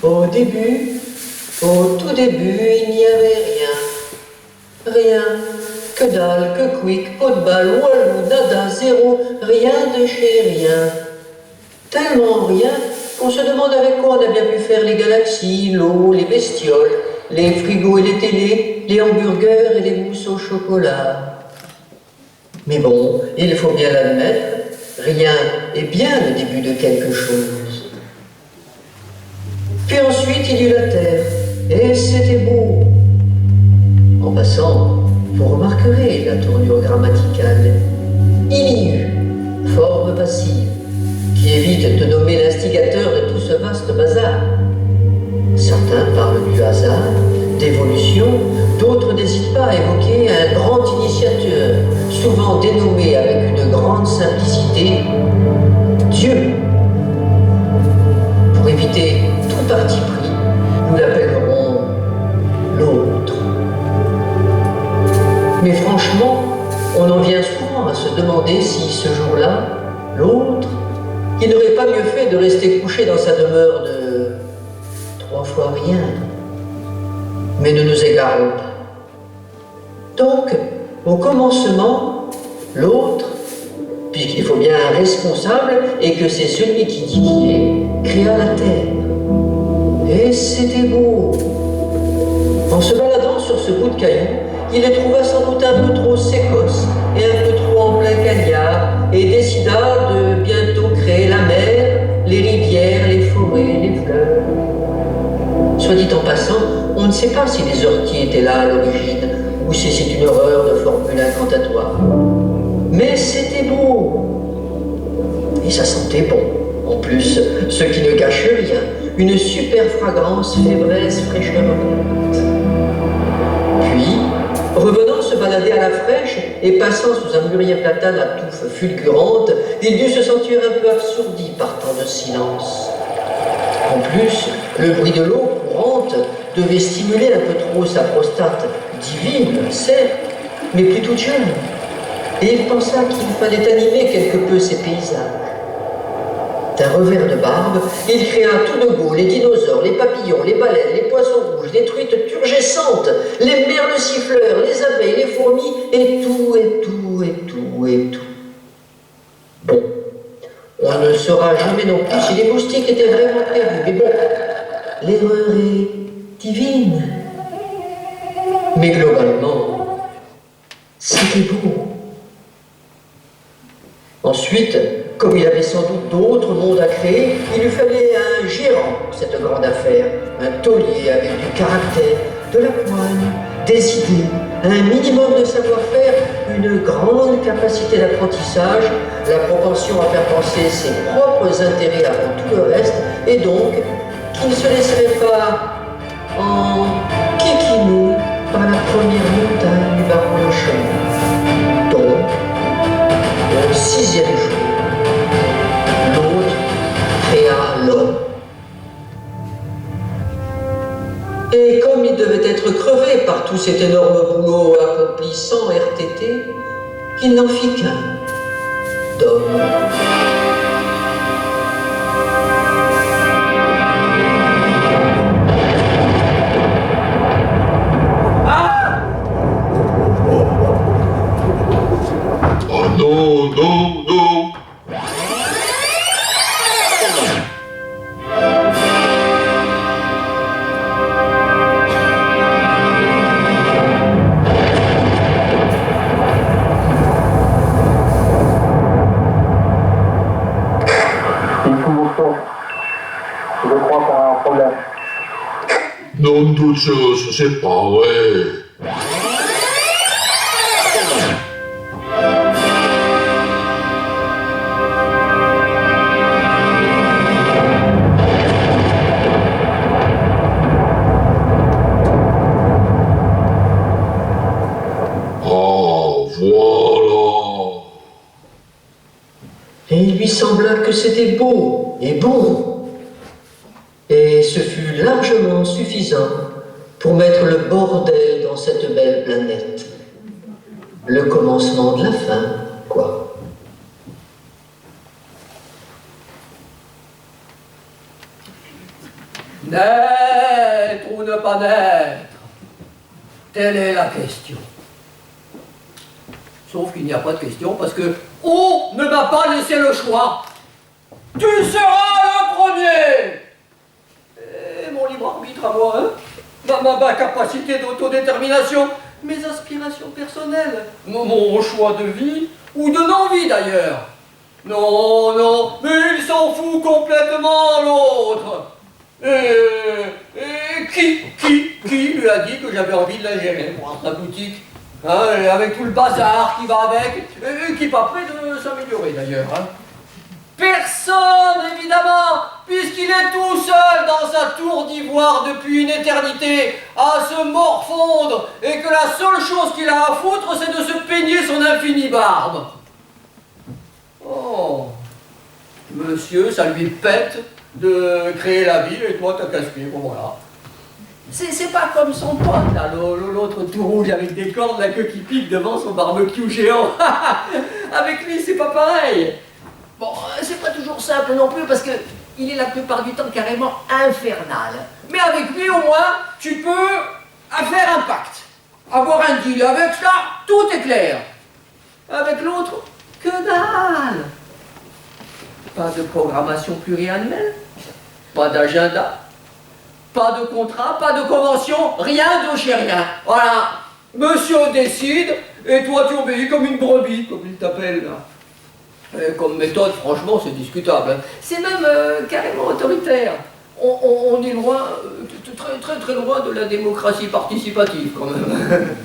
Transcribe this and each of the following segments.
Au début, au tout début, il n'y avait rien. Rien. Que dalle, que quick, pot de balle, walou, nada, zéro, rien de chez rien. Tellement rien qu'on se demande avec quoi on a bien pu faire les galaxies, l'eau, les bestioles, les frigos et les télés, les hamburgers et les mousses au chocolat. Mais bon, il faut bien l'admettre, rien est bien le début de quelque chose. Puis ensuite, il y eut la Terre, et c'était beau. En passant, vous remarquerez la tournure grammaticale. Il y eut, forme passive, qui évite de nommer l'instigateur de tout ce vaste bazar. Certains parlent du hasard, d'évolution, d'autres n'hésitent pas à évoquer un grand initiateur, souvent dénommé avec une grande simplicité Dieu. Pour éviter tout parti pris, nous l'appellerons l'autre. Mais franchement, on en vient souvent à se demander si ce jour-là, l'autre, il n'aurait pas mieux fait de rester couché dans sa demeure de 3 fois rien. Mais ne nous égarons pas. Donc, au commencement, l'autre, puisqu'il faut bien un responsable et que c'est celui qui dit qui est, créa la terre. Et c'était beau. En se baladant sur ce bout de caillou, il les trouva sans doute un peu trop sécosse et un peu trop en plein cagnard et décida de bientôt créer la mer, les rivières, les forêts, les fleuves. Soit dit en passant, on ne sait pas si les orties étaient là à l'origine ou si c'est une horreur de formule incantatoire. Mais c'était beau. Et ça sentait bon. En plus, ce qui ne cache rien, une super fragrance fébraise fraîchement. Puis, revenant se balader à la fraîche et passant sous un mûrier platane à touffes fulgurantes, il dut se sentir un peu assourdi par tant de silence. En plus, le bruit de l'eau courante devait stimuler un peu trop sa prostate, divine, certes, mais plus toute jeune. Et il pensa qu'il fallait animer quelque peu ces paysages. D'un revers de barbe, il créa tout de beau les dinosaures, les papillons, les baleines, les poissons rouges, les truites turgescentes, les merles siffleurs, les abeilles, les fourmis, et tout, et tout, et tout, et tout. Bon, on ne saura jamais non plus si les moustiques étaient vraiment prévus, mais bon, l'erreur est divine. Mais globalement, c'était beau. Ensuite, comme il avait sans doute d'autres mondes à créer, il lui fallait un gérant pour cette grande affaire, un taulier avec du caractère, de la poigne, des idées, un minimum de savoir-faire, une grande capacité d'apprentissage, la propension à faire penser ses propres intérêts avant tout le reste, et donc qui ne se laisserait pas en kikiner par la première montagne du baron de chemin. Donc, au 6e jour, l'autre créa l'homme. Et comme il devait être crevé par tout cet énorme boulot accompli sans RTT, il n'en fit qu'un, d'homme. Oh non, non, non. Je crois qu'on a un problème. Non de toute chose, c'est pas vrai. Ah, voilà. Et il lui sembla que c'était beau et bon. Et ce fut largement suffisant pour mettre le bordel dans cette belle planète. Le commencement de la fin, quoi. Naître ou ne pas naître, telle est la question. Sauf qu'il n'y a pas de question parce que on ne m'a pas laissé le choix. Tu seras le premier. Et mon libre arbitre à moi, hein, ma capacité d'autodétermination, mes aspirations personnelles, mon choix de vie ou de non-vie d'ailleurs. Non, non, mais il s'en fout complètement l'autre. Et qui lui a dit que j'avais envie de la gérer, moi, sa boutique, hein, et avec tout le bazar qui va avec, et qui n'est pas prêt de s'améliorer d'ailleurs. Hein. Personne, évidemment, puisqu'il est tout seul dans sa tour d'ivoire depuis une éternité, à se morfondre, et que la seule chose qu'il a à foutre, c'est de se peigner son infinie barbe. Oh, monsieur, ça lui pète de créer la ville, et toi, t'as casse-pied, bon voilà. C'est pas comme son pote, là, l'autre tout rouge avec des cordes, la queue qui pique devant son barbecue géant. Avec lui, c'est pas pareil. Bon, c'est pas toujours simple non plus, parce que il est la plupart du temps carrément infernal. Mais avec lui, au moins, tu peux faire un pacte, avoir un deal. Avec ça, tout est clair. Avec l'autre, que dalle. Pas de programmation pluriannuelle, pas d'agenda, pas de contrat, pas de convention, rien de chez rien. Voilà, monsieur décide, et toi tu obéis comme une brebis, comme il t'appelle là. Comme méthode, franchement, c'est discutable. Hein. C'est même carrément autoritaire. On est loin, très très loin de la démocratie participative quand même.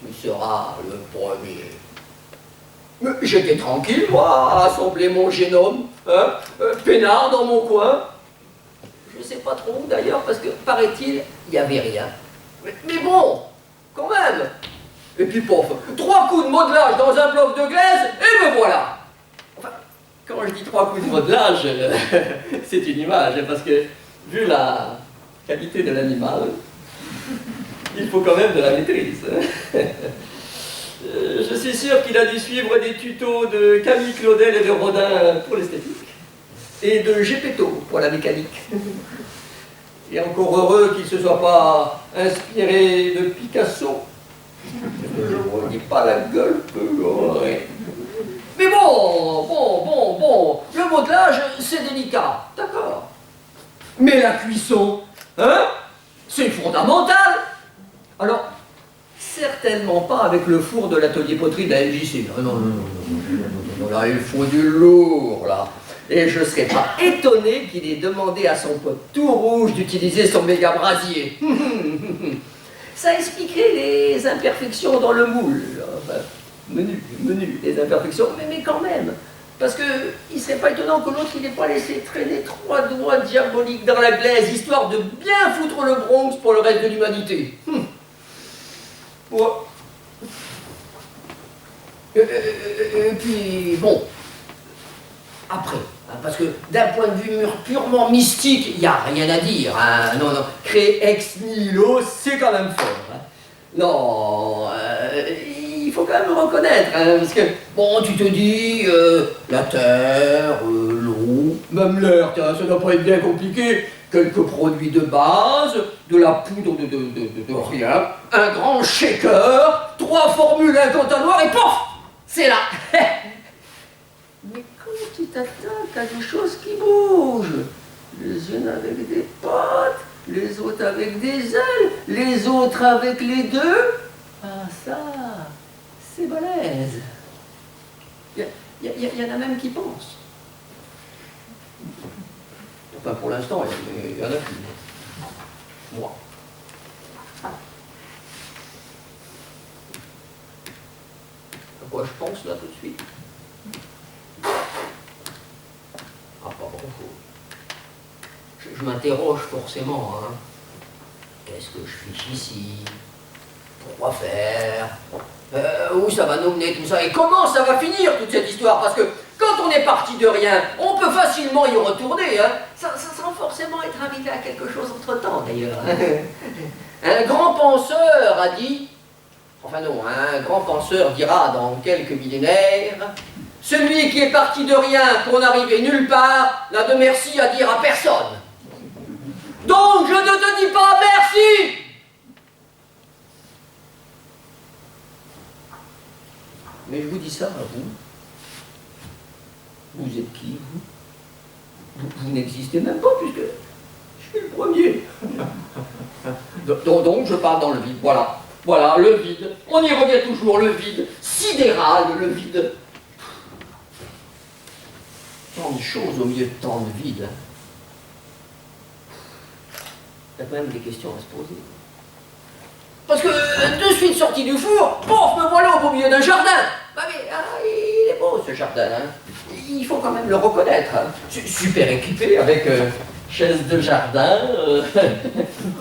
Tu seras le premier. Mais j'étais tranquille, moi, à assembler mon génome, hein, peinard dans mon coin. Je sais pas trop où d'ailleurs, parce que, paraît-il, il n'y avait rien. Mais bon, quand même. Et puis, pof, 3 coups de modelage dans un bloc de glaise, et me voilà. Enfin, quand je dis 3 coups de modelage, c'est une image, parce que, vu la qualité de l'animal, il faut quand même de la maîtrise. Je suis sûr qu'il a dû suivre des tutos de Camille Claudel et de Rodin pour l'esthétique, et de Gepetto pour la mécanique. Et encore heureux qu'il ne se soit pas inspiré de Picasso. Je ne vois pas la gueule peu. Ouais. Mais bon, le modelage, c'est délicat, d'accord. Mais la cuisson, hein, c'est fondamental. Alors, certainement pas avec le four de l'atelier poterie de la MJC. Non, là, il faut du lourd, là. Et je ne serais pas étonné qu'il ait demandé à son pote tout rouge d'utiliser son méga brasier. Ça expliquerait les imperfections dans le moule. Enfin, menu, les imperfections, mais quand même. Parce qu'il ne serait pas étonnant que l'autre n'ait pas laissé traîner 3 doigts diaboliques dans la glaise, histoire de bien foutre le Bronx pour le reste de l'humanité. Ouais. Et puis, bon, après, hein, parce que d'un point de vue purement mystique, il n'y a rien à dire. Hein, non, créer ex nihilo, c'est quand même fort. Hein. Non, il faut quand même le reconnaître, hein, parce que, bon, tu te dis, la terre, l'eau, même l'air, ça ne doit pas être bien compliqué. Quelques produits de base, de la poudre de rien, un grand shaker, 3 formules incantatoires et pof, c'est là. Mais quand tu t'attaques à des choses qui bougent, les unes avec des pattes, les autres avec des ailes, les autres avec les deux, ah ça, c'est balèze. Il y en a même qui pensent. Enfin, pour l'instant, il y en a plus. Moi. À quoi je pense là tout de suite? Ah, pas grand-chose. Je m'interroge forcément. Hein. Qu'est-ce que je fiche ici? Pourquoi faire? Où ça va nous mener tout ça? Et comment ça va finir toute cette histoire? Parce que quand on est parti de rien, on peut facilement y retourner, hein, sans forcément être arrivé à quelque chose entre-temps, d'ailleurs. Un grand penseur a dit, enfin, enfin non, un grand penseur dira dans quelques millénaires, celui qui est parti de rien pour n'arriver nulle part n'a de merci à dire à personne. Donc je ne te dis pas merci. Mais je vous dis ça à vous. Vous êtes qui, vous n'existez même pas, puisque je suis le premier. Donc je parle dans le vide, voilà. Voilà, le vide. On y revient toujours, le vide. Sidéral, le vide. Tant de choses au milieu de tant de vide. Il y a quand même des questions à se poser. Parce que de suite sorti du four, pouf, me voilà au beau milieu d'un jardin. Bah mais il est beau ce jardin, hein. Il faut quand même le reconnaître. Hein. Super équipé avec chaise de jardin,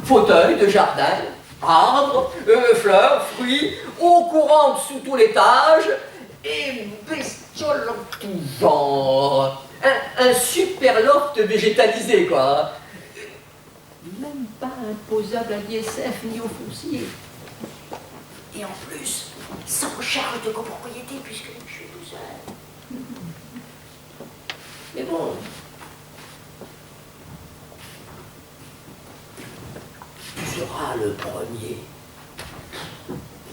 fauteuil de jardin, arbres, fleurs, fruits, eau courante sous tout l'étage et bestioles en tout genre. Un super loft végétalisé quoi. Même pas imposable à l'ISF ni au foncier. Et en plus, sans charge de copropriété puisque je suis tout seul. Mais bon. Tu seras le premier.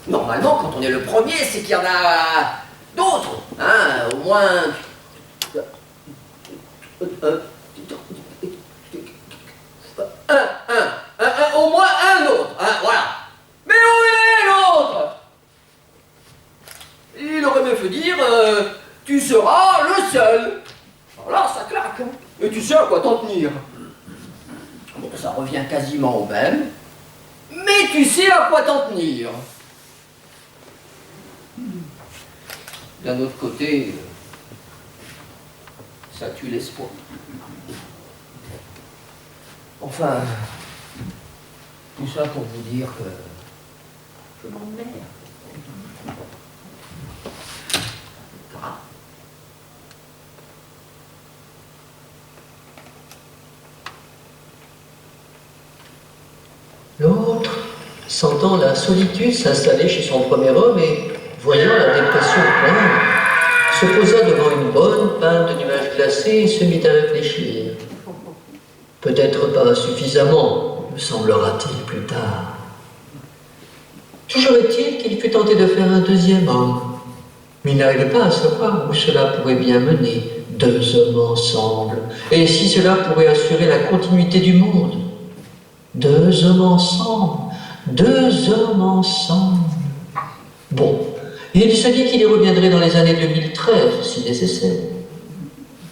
Normalement, quand on est le premier, c'est qu'il y en a d'autres. Hein, au moins. Au moins un autre, hein, voilà. Mais où est l'autre? Il aurait mieux fait dire, tu seras le seul. Alors là, ça claque, hein. Et tu sais à quoi t'en tenir. Bon, ça revient quasiment au même. Mais tu sais à quoi t'en tenir. D'un autre côté, ça tue l'espoir. Enfin, tout ça pour vous dire que je m'emmerde. Grave. L'autre, sentant la solitude s'installer chez son premier homme et voyant la dépression poindre, se posa devant une bonne panne de nuages glacés et se mit à réfléchir. Peut-être pas suffisamment, me semblera-t-il plus tard. Toujours est-il qu'il fut tenté de faire un deuxième homme, mais il n'arrivait pas à savoir où cela pourrait bien mener, deux hommes ensemble, et si cela pourrait assurer la continuité du monde. Deux hommes ensemble, deux hommes ensemble. Bon, il se dit qu'il y reviendrait dans les années 2013, si nécessaire.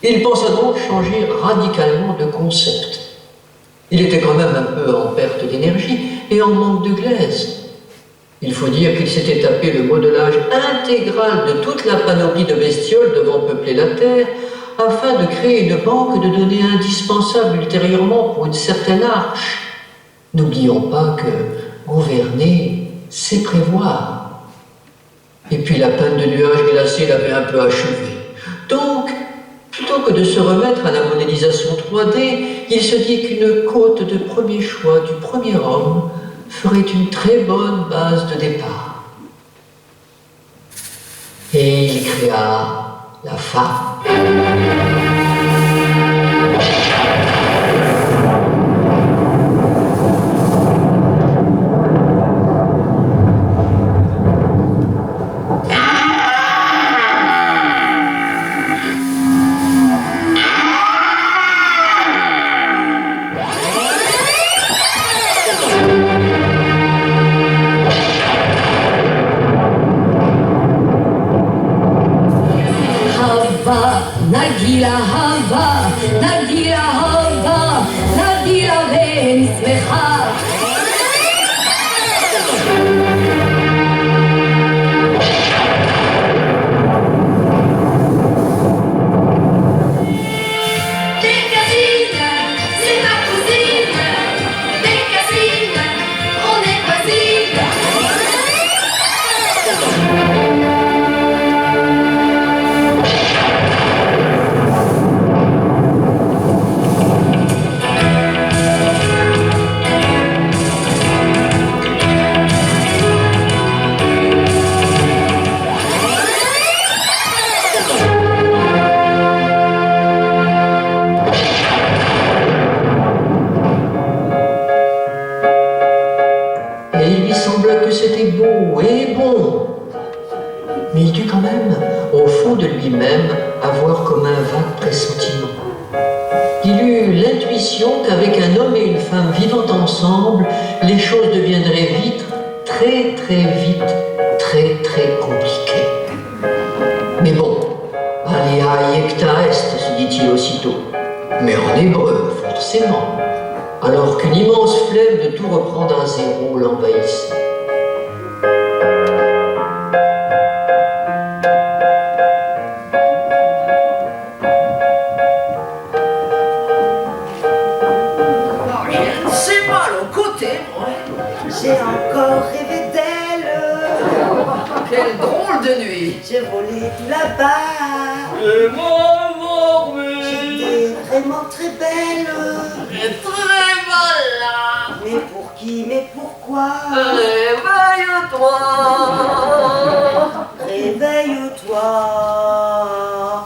Il pensa donc changer radicalement de concept. Il était quand même un peu en perte d'énergie et en manque de glaise. Il faut dire qu'il s'était tapé le modelage intégral de toute la panoplie de bestioles devant peupler la Terre afin de créer une banque de données indispensable ultérieurement pour une certaine arche. N'oublions pas que gouverner, c'est prévoir. Et puis la panne de nuages glacés l'avait un peu achevé. Donc, plutôt que de se remettre à la modélisation 3D, il se dit qu'une côte de premier choix du premier homme ferait une très bonne base de départ. Et il créa la femme. mais il dut quand même, au fond de lui-même, avoir comme un vague pressentiment. Il eut l'intuition qu'avec un homme et une femme vivant ensemble, les choses deviendraient vite, très vite, très compliquées. Mais bon, alia iecta est, se dit-il aussitôt, mais en hébreu, forcément, alors qu'une immense flemme de tout reprendre à zéro l'envahissait. J'ai encore rêvé d'elle. Quelle drôle de nuit! J'ai volé là-bas. Et moi, J'étais vraiment très belle. et très voilà! Mais pour qui, mais pourquoi? Réveille-toi! Réveille-toi.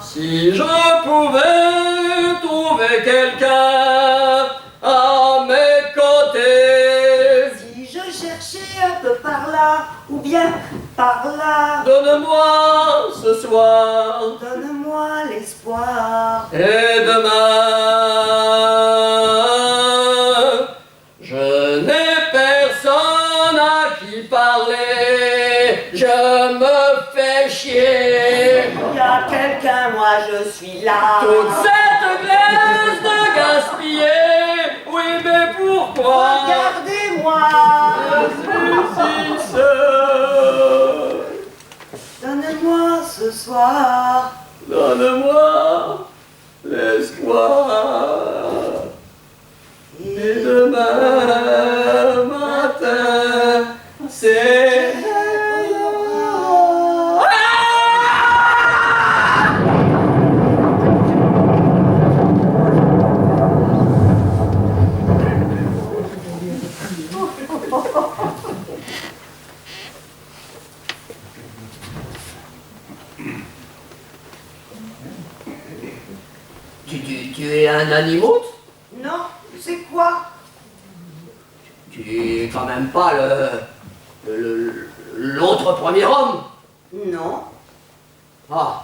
Si je pouvais trouver quelqu'un à mes côtés, Si je cherchais un peu par là, ou bien par là, donne-moi ce soir donne-moi l'espoir. et demain. Je n'ai personne à qui parler, je me fais chier. Il y a quelqu'un, moi je suis là. Toute cette glace de gaspiller, oui mais pourquoi? Regardez-moi. Je suis si seul. Donne-moi ce soir. Donne-moi l'espoir. Et demain matin, c'est... Tu es un animal? Non, c'est quoi? Tu es quand même pas l'autre premier homme? Non. Ah,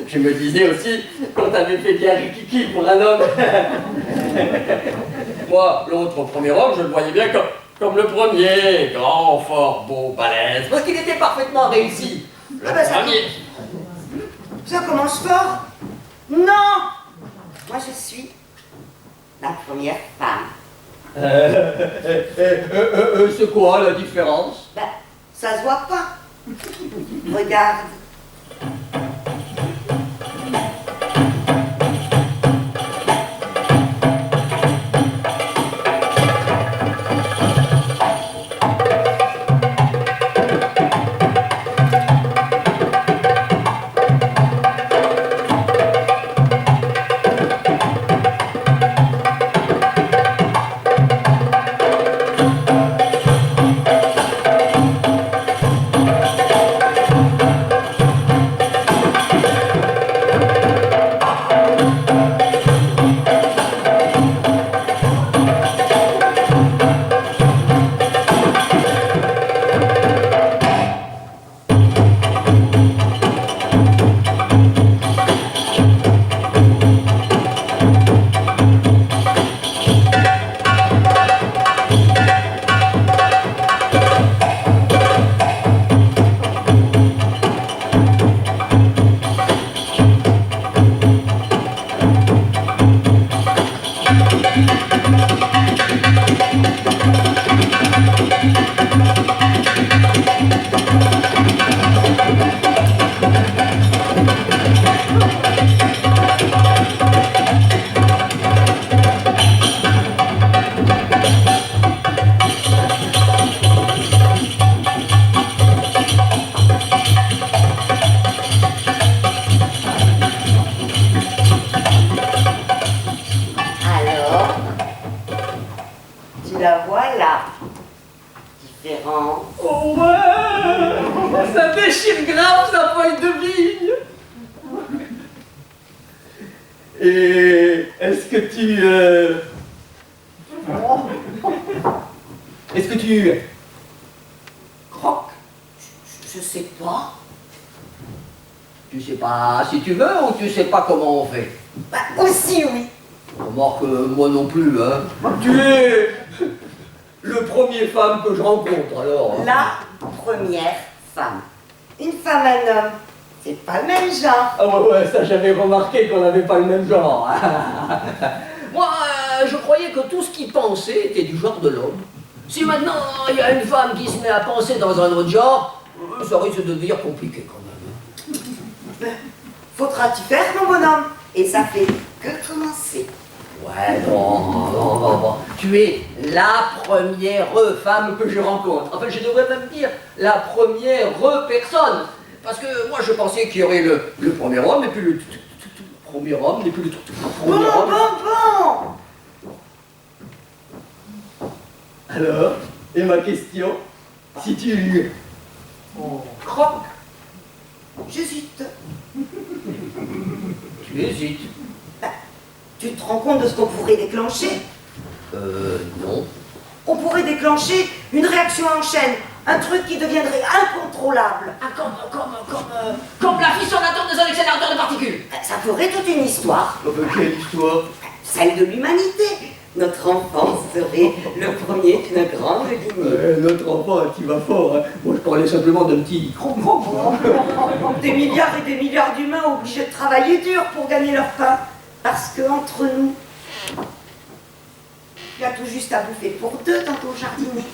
je me disais aussi qu'on t'avait fait bien rikiki pour un homme. Moi, l'autre premier homme, je le voyais bien comme le premier, grand, fort, beau, balèze, parce qu'il était parfaitement réussi. Le Ah bah ça- premier. Ça commence fort. Non. Moi je suis la première femme. C'est quoi la différence? Ben, ça se voit pas. Regarde. La voilà. Différent. Oh ouais! Ça déchire grave sa feuille de vigne! Et est-ce que tu... Est-ce que tu... croques? Je sais pas. Tu sais pas si tu veux ou tu sais pas comment on fait? Bah, aussi, oui. Remarque, moi non plus, hein. Tu es le premier femme que je rencontre, alors. Hein. La première femme. Une femme, un homme. C'est pas le même genre. Ah ouais, ça j'avais remarqué qu'on n'avait pas le même genre. Moi, je croyais que tout ce qu'il pensait était du genre de l'homme. Si maintenant il y a une femme qui se met à penser dans un autre genre, ça risque de devenir compliqué quand même. Faudra t'y faire, mon bonhomme. Et ça fait que commencer. Ouais, non. Tu es la première femme que je rencontre. Enfin, je devrais même dire la première personne. Parce que moi, je pensais qu'il y aurait le premier homme, et puis le premier homme, et puis le premier homme. Bon. Alors, et ma question, si tu croques, J'hésite. tu hésites. Bah, tu te rends compte de ce qu'on pourrait déclencher? Non. On pourrait déclencher une réaction en chaîne. Un truc qui deviendrait incontrôlable. Ah, comme la fission d'atomes dans un accélérateur de particules. Ça ferait toute une histoire. Quelle histoire? Celle de l'humanité. Notre enfant serait le premier d'une grande lignée. Notre enfant, tu vas fort. Hein. Moi, je parlais simplement d'un petit Des milliards et des milliards d'humains obligés de travailler dur pour gagner leur pain. Parce que entre nous, il y a tout juste à bouffer pour deux dans ton jardinet.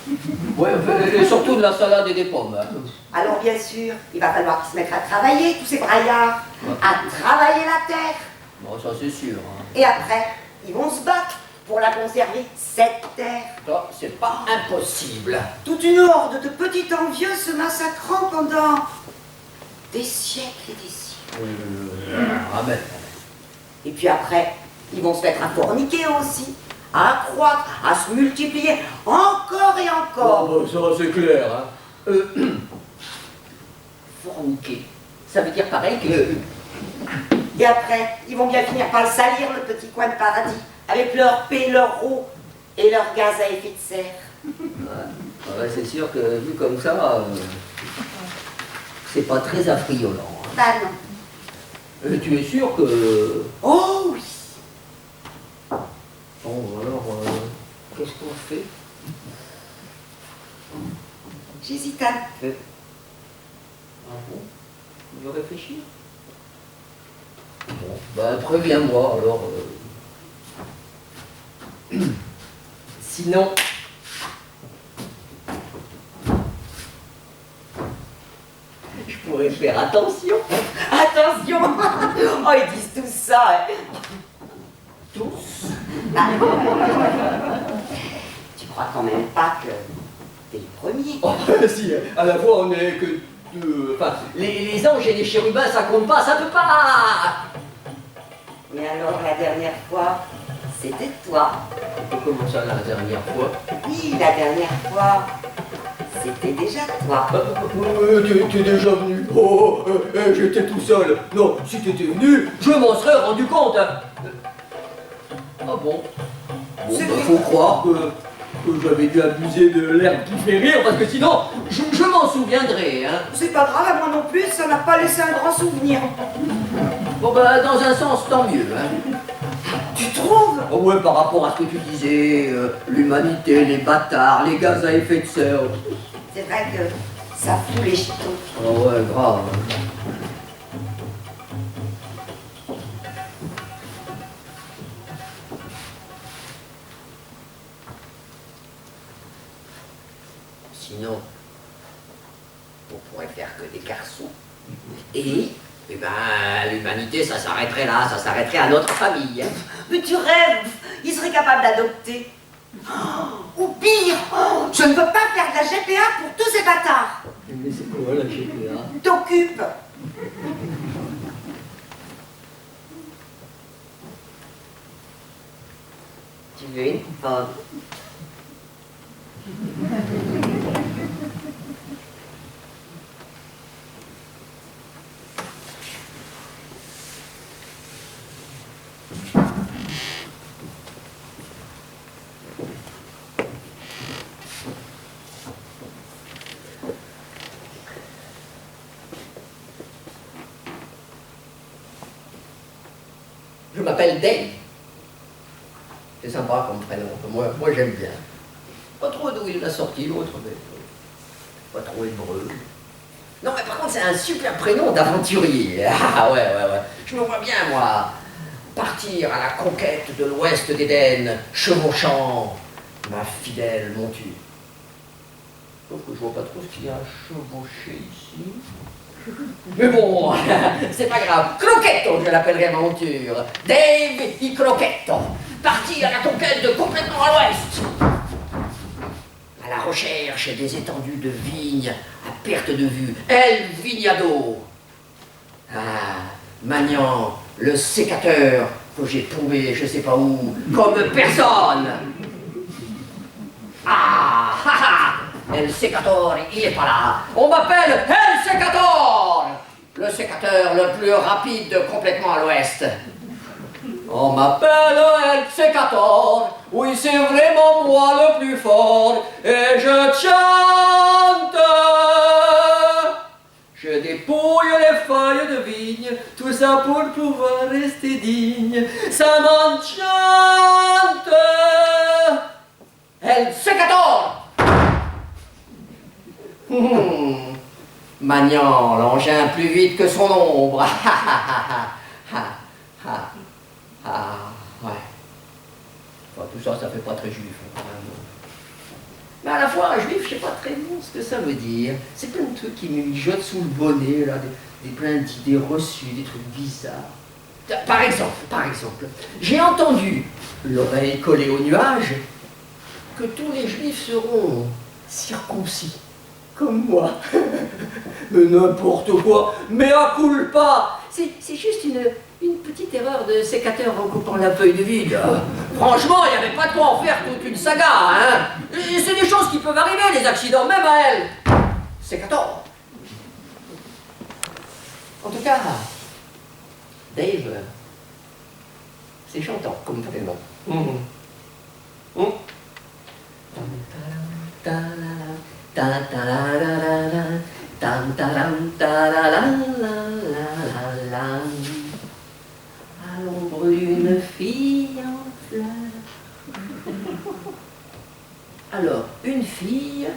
Ouais, et surtout de la salade et des pommes. Hein. Alors bien sûr, il va falloir qu'ils se mettent à travailler, tous ces braillards, à travailler la terre. Bon, ça c'est sûr. Hein. Et après, ils vont se battre pour la conserver, cette terre. Ça, c'est pas impossible. Toute une horde de petits envieux se massacrant pendant des siècles et des siècles. Amen. Et puis après, ils vont se mettre à forniquer aussi, à croître, à se multiplier, encore et encore. Oh, bah, ça c'est clair. Hein. Forniquer, ça veut dire pareil que... Et après, ils vont bien finir par le salir, le petit coin de paradis, avec leur paix, leur eau et leur gaz à effet de serre. Ouais, c'est sûr que vu comme ça, c'est pas très affriolant. Hein. Bah non. Tu es sûr que... Oh oui. Bon, alors, qu'est-ce qu'on fait? J'hésite un peu. Ah bon? Tu veux réfléchir? Bon, ben préviens-moi alors. Sinon... Je pourrais faire attention. Attention. Oh, ils disent tout ça. Hein. Tous. Ah. Tu crois quand même pas que t'es le premier? Oh, si, à la fois on est que deux... Enfin, les anges et les chérubins, ça compte pas, ça peut pas. Mais alors, la dernière fois, c'était toi. Comment ça, la dernière fois? Oui, la dernière fois, c'était déjà toi. Tu es déjà venu. Oh, j'étais tout seul. Non, si t'étais venu, je m'en serais rendu compte. Hein. Ah bon? Bon, C'est bah, vrai. faut croire que j'avais dû abuser de l'herbe qui fait rire, parce que sinon, je m'en souviendrai. Hein. C'est pas grave, moi non plus, ça n'a pas laissé un grand souvenir. Bon, bah, dans un sens, tant mieux. Hein. Tu trouves? Oh ouais, par rapport à ce que tu disais, l'humanité, les bâtards, les gaz à effet de serre. C'est vrai que ça fout les chitons. Oh ouais, grave. Sinon, on pourrait faire que des garçons. Et ben, l'humanité, ça s'arrêterait là, ça s'arrêterait à notre famille. Hein. Mais tu rêves, il serait capable d'adopter. Ou pire, je ne veux pas faire de la GPA pour tous ces bâtards. Mais c'est quoi la GPA? T'occupes. Tu veux une pomme? m'appelle Dave. C'est sympa comme prénom, moi j'aime bien. Pas trop d'où il l'a sorti l'autre, mais pas trop hébreu. Non mais par contre c'est un super prénom d'aventurier. Ah ouais. Je me vois bien moi partir à la conquête de l'ouest d'Éden, chevauchant ma fidèle monture. Sauf que je vois pas trop ce qu'il y a à chevaucher ici. Mais bon, c'est pas grave. Croquetto, je l'appellerai ma monture. Dave y Croquetto. Parti à la conquête de complètement à l'ouest. À la recherche des étendues de vignes à perte de vue. El Vignado. Ah, maniant le sécateur que j'ai trouvé je sais pas où, comme personne. El sécateur, il est pas là. On m'appelle El sécateur, le sécateur le plus rapide complètement à l'ouest. On m'appelle El sécateur, oui c'est vraiment moi le plus fort, et je chante. Je dépouille les feuilles de vigne, tout ça pour pouvoir rester digne. Ça m'enchante. El sécateur. Maniant l'engin plus vite que son ombre. Ouais. Enfin, tout ça, ça fait pas très juif. Quand même. Mais à la fois, juif, je sais pas très bien ce que ça veut dire. C'est plein de trucs qui me mijotent sous le bonnet, là, plein d'idées reçues, des trucs bizarres. Par exemple, j'ai entendu, l'oreille collée au nuage, que tous les juifs seront circoncis. Comme moi. Mais n'importe quoi. Mais à culpa. C'est juste une petite erreur de sécateur en coupant la feuille de vide. Franchement, il n'y avait pas de quoi en faire toute une saga, hein. Et c'est des choses qui peuvent arriver, les accidents, même à elle. Sécateur. En tout cas, Dave, c'est chantant comme prénom. À l'ombre d'une fille en fleurs. Alors, une fille,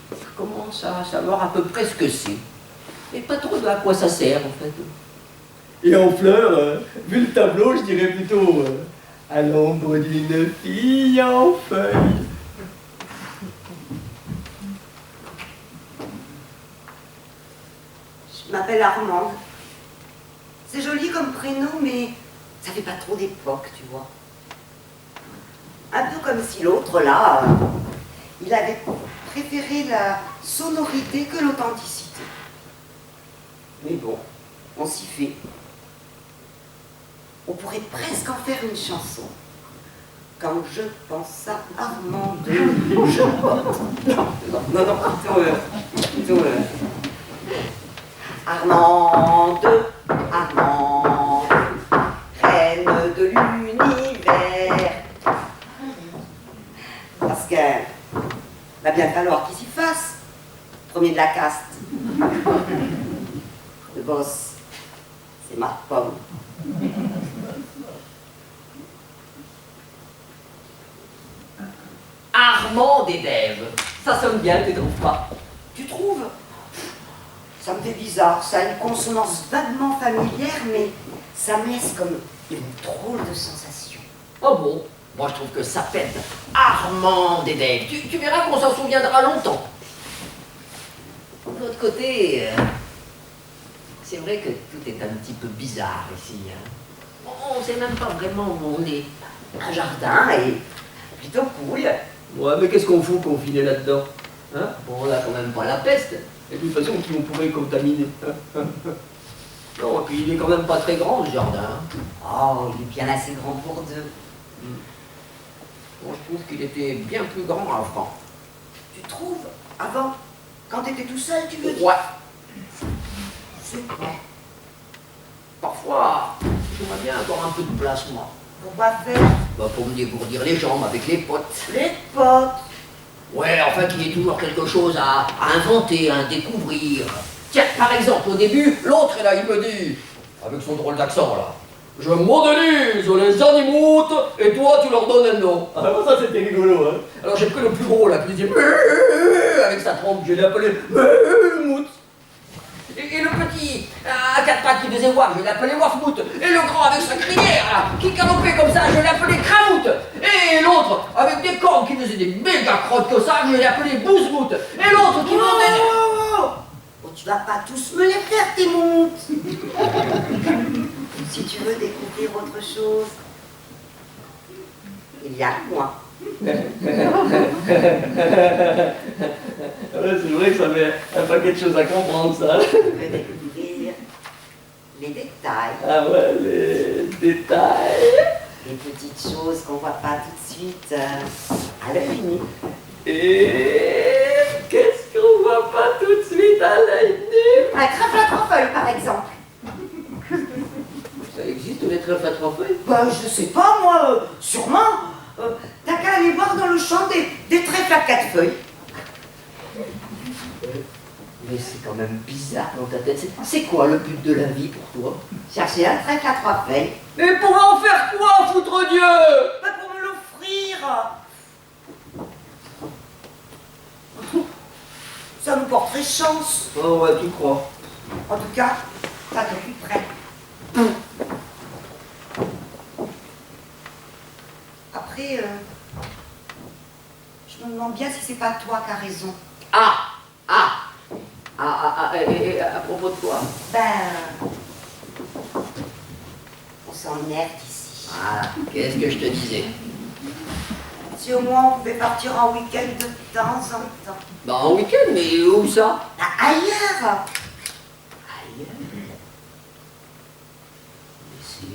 je commence à savoir à peu près ce que c'est. Mais pas trop de à quoi ça sert en fait. Et en fleurs, vu le tableau, je dirais plutôt à l'ombre d'une fille en feuille. Je m'appelle Armande. C'est joli comme prénom, mais ça fait pas trop d'époque, tu vois. Un peu comme si l'autre, là, il avait préféré la sonorité que l'authenticité. Mais bon, on s'y fait. On pourrait presque en faire une chanson. Quand je pense à Armande, je porte. Non, plutôt. Armande, reine de l'univers. Parce qu'il va bien falloir qu'il s'y fasse. Premier de la caste. Le boss, c'est ma pomme. Armand et Dave. Ça sonne bien, tu trouves pas? Tu trouves? Ça me fait bizarre, ça a une consonance vaguement familière, mais ça me laisse comme une drôle de sensation. Oh bon? Moi je trouve que ça pète. Armand et Dave. Tu verras qu'on s'en souviendra longtemps. De l'autre côté, c'est vrai que tout est un petit peu bizarre ici. Hein. On ne sait même pas vraiment où on est. Un jardin est plutôt cool. Ouais, mais qu'est-ce qu'on fout confiné là-dedans? Hein? Bon, on n'a quand même pas la peste. Et de toute façon, qui on pourrait contaminer? Non, et puis il est quand même pas très grand, ce jardin. Oh, il est bien assez grand pour deux. Bon, je trouve qu'il était bien plus grand avant. Tu trouves? Avant? Quand t'étais tout seul, tu veux dire? Ouais. C'est vrai. Parfois, j'aimerais bien avoir un peu de place, moi. Pourquoi faire? Bah, pour me dégourdir les jambes avec les potes. Les potes. Ouais, enfin qu'il y ait toujours quelque chose à inventer, à découvrir. Tiens, par exemple, au début, l'autre là, il me dit, avec son drôle d'accent là, Je modélise les animaux et toi tu leur donnes un nom. Alors ça c'était rigolo, hein. Alors j'ai pris le plus gros là qui disait avec sa trompe, je l'ai appelé Mout. Et le petit à quatre pattes qui faisait waf, je l'ai appelé Wafmout. Et le grand avec sa crinière là, qui galopait comme ça, je l'ai appelé Kramout. Et l'autre avec des cornes qui faisait des méga crottes que ça, je l'ai appelé Bouzmout. Et l'autre qui montait... Oh, tu vas pas tous me les faire, tes moutes. Si tu veux découvrir autre chose, il y a moi. Ouais, c'est vrai que ça met un paquet de choses à comprendre, ça. Tu veux découvrir les détails. Ah ouais, les détails. Les petites choses qu'on voit pas tout de suite à l'œil nu. Et qu'est-ce qu'on voit pas tout de suite à l'œil nu? Un trèfle à trois feuilles, par exemple. Ça existe, les trèfles à trois feuilles? Ben, je sais pas, moi, sûrement. T'as qu'à aller voir dans le champ des trèfles à quatre feuilles. Mais c'est quand même bizarre dans ta tête. C'est quoi le but de la vie pour toi? Chercher un trèfle à trois feuilles. Et pour en faire quoi, foutre Dieu? Ben, pour me l'offrir. Ça nous porterait chance. Oh ouais, tu crois. En tout cas, ça t'occuperait. Après, je me demande bien si c'est pas toi qui as raison. Et à propos de quoi? Ben, on s'emmerde ici. Ah, qu'est-ce que je te disais? Si au moins on pouvait partir en week-end de temps en temps. Bah en week-end, mais où ça? Ben, ailleurs. Ailleurs. Mais c'est où?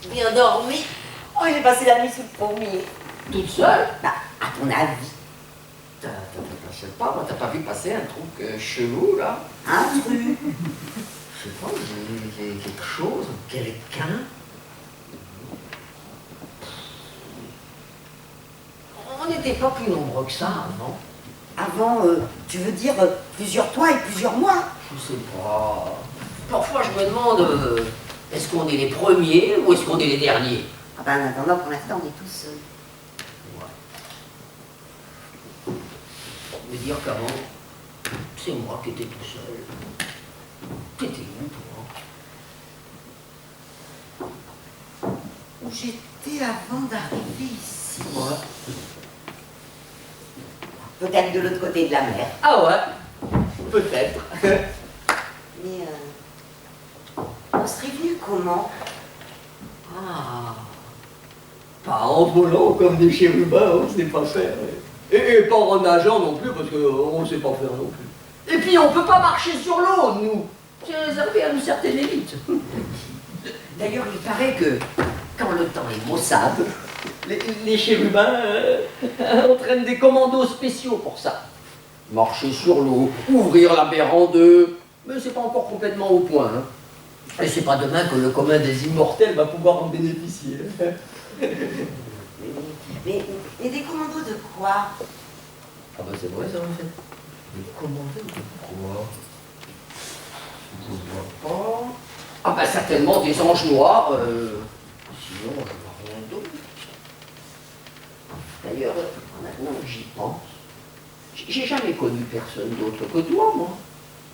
Bien dormi. Oh, j'ai passé la nuit sous le pommier. Toute seule? Bah, à ton avis, Je sais pas, moi t'as pas vu passer un truc chelou là? un truc. Je sais pas, j'ai quelque chose, quelqu'un. On n'était pas plus nombreux que ça avant. Avant, tu veux dire plusieurs toi et plusieurs moi? Je sais pas. Parfois je me demande, est-ce qu'on est les premiers ou est-ce qu'on est les derniers? Ah ben, en attendant, pour l'instant, on est tous seuls. Ouais. Je veux dire qu'avant, c'est moi qui étais tout seul. T'étais où, toi? Où j'étais avant d'arriver ici. Ouais. Peut-être de l'autre côté de la mer. Ah ouais, peut-être. Mais on serait venu comment? Ah. Pas en volant comme des chérubins, on ne sait pas faire. Et pas en nageant non plus, parce qu'on ne sait pas faire non plus. Et puis on peut pas marcher sur l'eau, nous. C'est réservé à une certaine élite. D'ailleurs, il paraît que quand le temps est maussade, les chérubins entraînent des commandos spéciaux pour ça. Marcher sur l'eau, ouvrir la mer en deux, mais c'est pas encore complètement au point. Hein. Et c'est pas demain que le commun des immortels va pouvoir en bénéficier. Mais des commandos de quoi? Ah bah c'est vrai ça en fait. Des commandos de quoi? Je vois pas. Ah bah certainement des anges noirs. Sinon je vois rien d'autre. D'ailleurs, maintenant que j'y pense, j'ai jamais connu personne d'autre que toi, moi.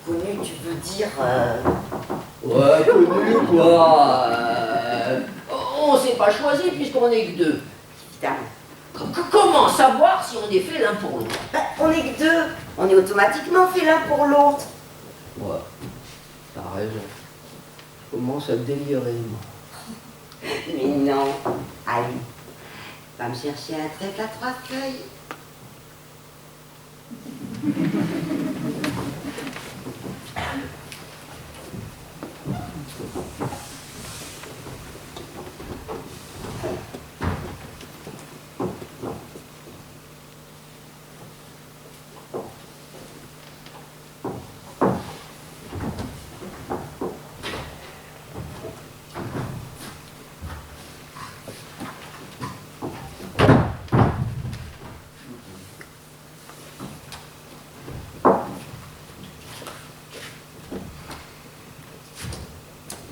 Connu, tu veux dire... Ouais, connu quoi. On s'est pas choisi puisqu'on est que deux. Évidemment. Comment savoir si on est fait l'un pour l'autre? Ben, on est que deux. On est automatiquement fait l'un pour l'autre. Ouais, t'as raison. Je commence à délirer, moi. Mais non. Allez, va me chercher un trèfle à 3 feuilles.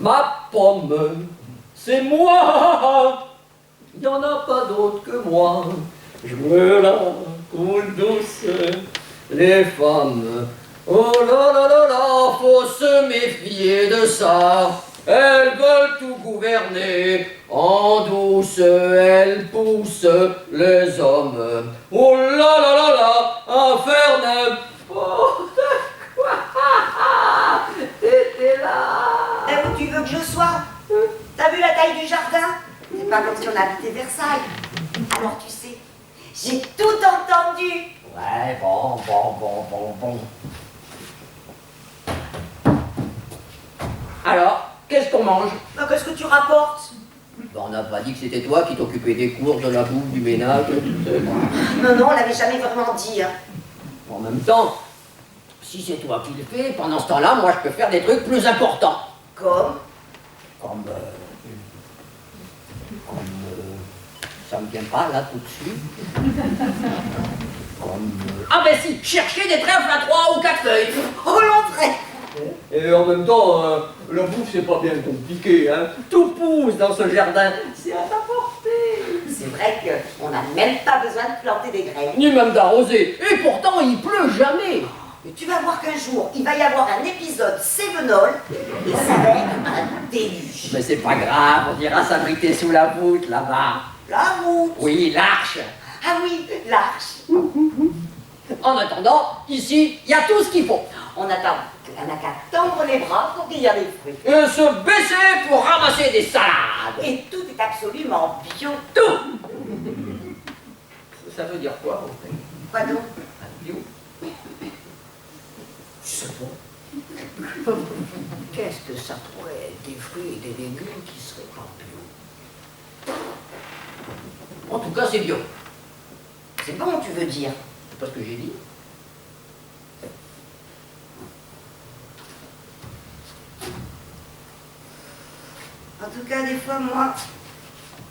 Ma pomme, c'est moi. Il n'y en a pas d'autre que moi. Je me la coule douce, les femmes. Oh là là là là, faut se méfier de ça. Elles veulent tout gouverner, en douce elles poussent les hommes. Oh là là là là, infernal. Oh, quoi? T'étais là. Et où tu veux que je sois? T'as vu la taille du jardin? C'est pas comme si on habitait Versailles. Alors tu sais, j'ai tout entendu. Ouais, bon. Alors, qu'est-ce qu'on mange? Ben, qu'est-ce que tu rapportes? On n'a pas dit que c'était toi qui t'occupais des courses, de la bouffe, du ménage. Non, on l'avait jamais vraiment dit. Hein. En même temps, si c'est toi qui le fais, pendant ce temps-là, moi je peux faire des trucs plus importants. Comme? Comme ça me vient pas là tout de suite. Ah ben si, chercher des trèfles à 3 ou 4 feuilles. Oh l'entrée. Et en même temps, la bouffe, c'est pas bien compliqué, hein. Tout pousse dans ce jardin. C'est à ta portée. C'est vrai qu'on n'a même pas besoin de planter des graines. Ni même d'arroser. Et pourtant, il pleut jamais. Mais tu vas voir qu'un jour, il va y avoir un épisode Sévenol et ça va être un déluge. Mais c'est pas grave, on ira s'abriter sous la voûte là-bas. La route. Oui, l'arche. Ah oui, l'arche. En attendant, ici, il y a tout ce qu'il faut. On n'a qu'à tendre les bras pour qu'il y ait des fruits. Et se baisser pour ramasser des salades. Et tout est absolument bio. Tout. Ça veut dire quoi, en fait? Quoi donc? Bio. Je sais pas. Qu'est-ce que ça pourrait être des fruits et des légumes qui seraient pas bio? En tout cas, c'est bio. C'est bon, tu veux dire? C'est pas ce que j'ai dit. En tout cas, des fois, moi,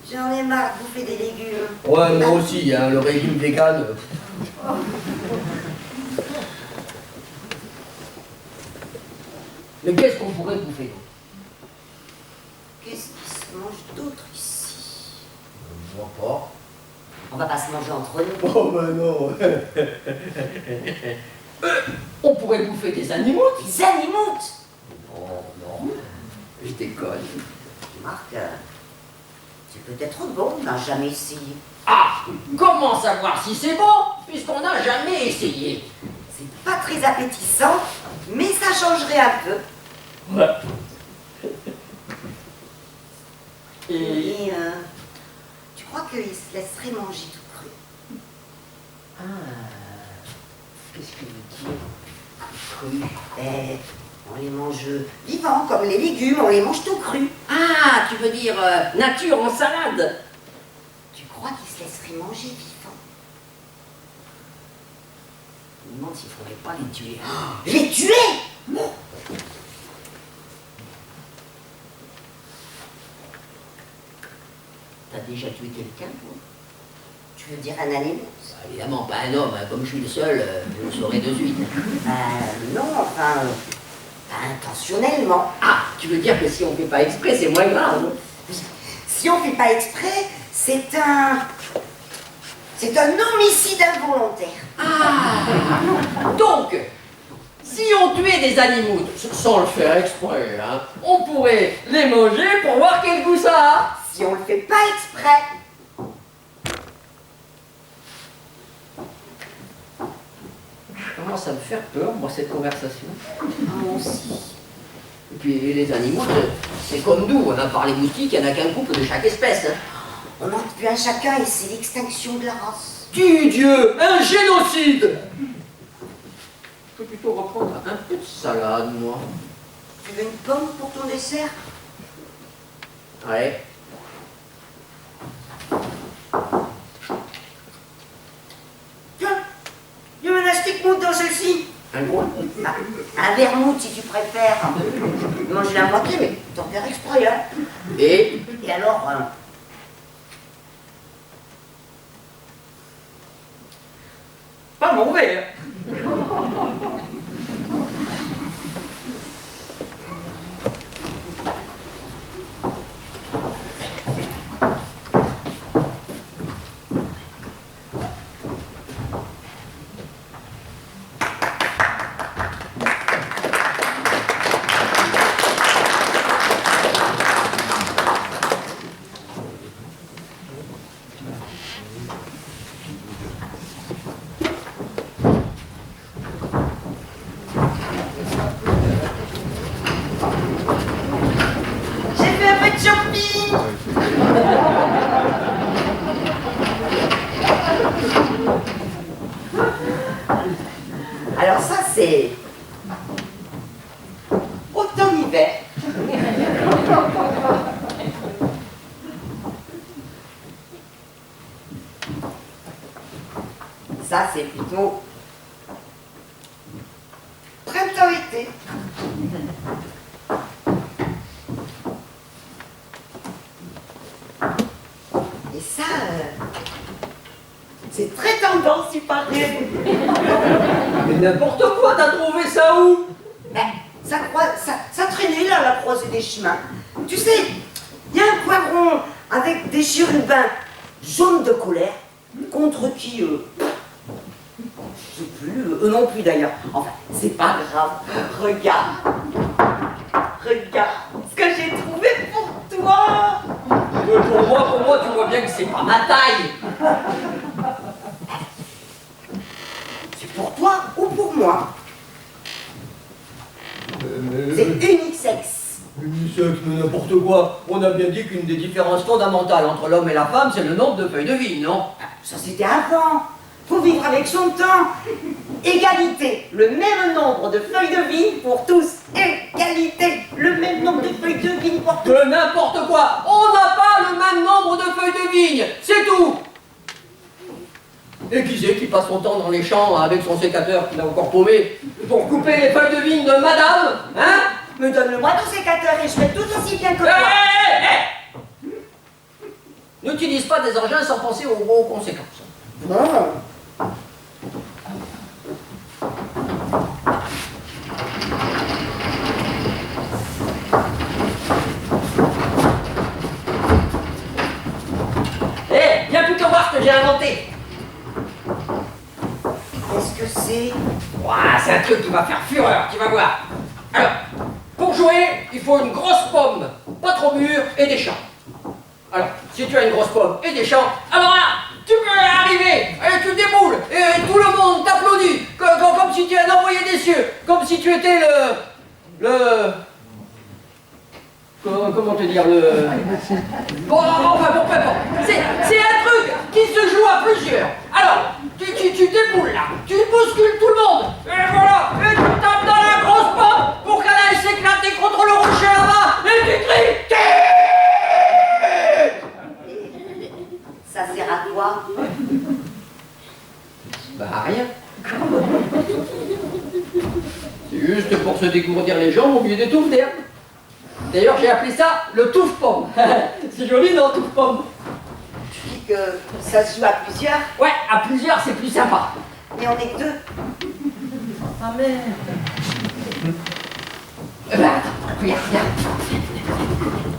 j'en ai marre de bouffer des légumes. Ouais, moi aussi, hein, le régime vegan. Mais qu'est-ce qu'on pourrait bouffer d'autre? Qu'est-ce qui se mange d'autre ici? Je vois pas. On va pas se manger entre nous. Oh ben non. On pourrait bouffer des animaux. Des animaux! Je déconne. Marc, c'est peut-être bon, on n'a jamais essayé. Ah, comment savoir si c'est bon, puisqu'on n'a jamais essayé? C'est pas très appétissant, mais ça changerait un peu. Ouais. Et tu crois qu'il se laisserait manger tout cru? Ah, qu'est-ce que vous dites? Cru. On les mange vivants, comme les légumes, on les mange tout crus. Ah, tu veux dire nature en salade? Tu crois qu'il se laisserait manger vivants? Je me demande s'il ne faudrait pas les tuer. Les tuer? T'as déjà tué quelqu'un, toi? Tu veux dire un animal? Évidemment, pas un homme, hein. Comme je suis le seul, je le saurai de suite. Non, enfin, pas intentionnellement. Ah, tu veux dire que si on ne fait pas exprès, c'est moins grave? Si on fait pas exprès, c'est un homicide involontaire. Ah, donc, si on tuait des animaux sans le faire exprès, hein, on pourrait les manger pour voir quel goût ça a. Si on le fait pas exprès. Je commence à me faire peur, moi, cette conversation. Moi aussi. Et puis, les animaux, c'est comme nous, hein, par les moustiques, il n'y en a qu'un couple de chaque espèce. Hein. On en tue un chacun et c'est l'extinction de la race. Tu Dieu, un génocide! Je peux plutôt reprendre un peu de salade, moi. Tu veux une pomme pour ton dessert? Ouais. Tiens, il y a un astic-mousse dans celle-ci. Un gros. Un vermouth si tu préfères. Mange la moitié, mais t'en faire exprès, hein. Et Et alors, Pas mauvais, hein. j'ai fait un peu de shopping. Alors ça, c'est automne-hiver. Ça, c'est plutôt printemps-été. Et ça, c'est très tendance, il paraît. Mais n'importe quoi, t'as trouvé ça où? Ben, ça traînait là, à la croisée des chemins. Tu sais, il y a un poivron avec des chérubins jaunes de colère, contre qui, je sais plus, eux non plus d'ailleurs. Enfin, c'est pas grave. Regarde ce que j'ai trouvé pour toi. pour moi, tu vois bien que c'est pas ma taille. C'est pour toi ou pour moi? C'est unisexe. Unisexe, mais n'importe quoi. On a bien dit qu'une des différences fondamentales entre l'homme et la femme, c'est le nombre de feuilles de vigne, non? Ça c'était avant. Faut vivre avec son temps. Égalité, le même nombre de feuilles de vigne pour tous. Égalité, le même nombre de feuilles de vigne pour tous. Que n'importe quoi. On n'a pas le même nombre de feuilles de vigne, c'est tout. Et qui c'est qui passe son temps dans les champs avec son sécateur qu'il a encore paumé pour couper les feuilles de vigne de madame, hein? Me donne-le-moi ton sécateur et je fais tout aussi bien que toi. N'utilise pas des engins sans penser aux conséquences. Bon. Viens plutôt voir ce que j'ai inventé. Qu'est-ce que c'est? Ouah, c'est un truc qui va faire fureur, tu vas voir. Alors, pour Pour jouer, il faut une grosse pomme, pas trop mûre, et des champs. Alors, si tu as une grosse pomme et des champs, alors là, tu peux arriver, et tu déboules, et tout le monde t'applaudit, comme si tu étais un envoyé des cieux, comme si tu étais comment te dire, Bon, enfin, bon, peu importe. C'est un truc qui se joue à plusieurs. Alors, tu déboules là, tu bouscules tout le monde, et voilà, et tu tapes dans la grosse pomme pour qu'elle aille s'éclater contre le rocher là-bas, et tu cries Tite. Ça sert à quoi? Bah, rien. C'est juste pour se dégourdir les jambes au milieu des touffes d'herbe. D'ailleurs, j'ai appelé ça le touffe-pomme. C'est joli, non, touffe-pomme? Tu dis que ça se joue à plusieurs, Ouais, à plusieurs, c'est plus sympa. mais on est que deux. Ah merde. Attends, regarde.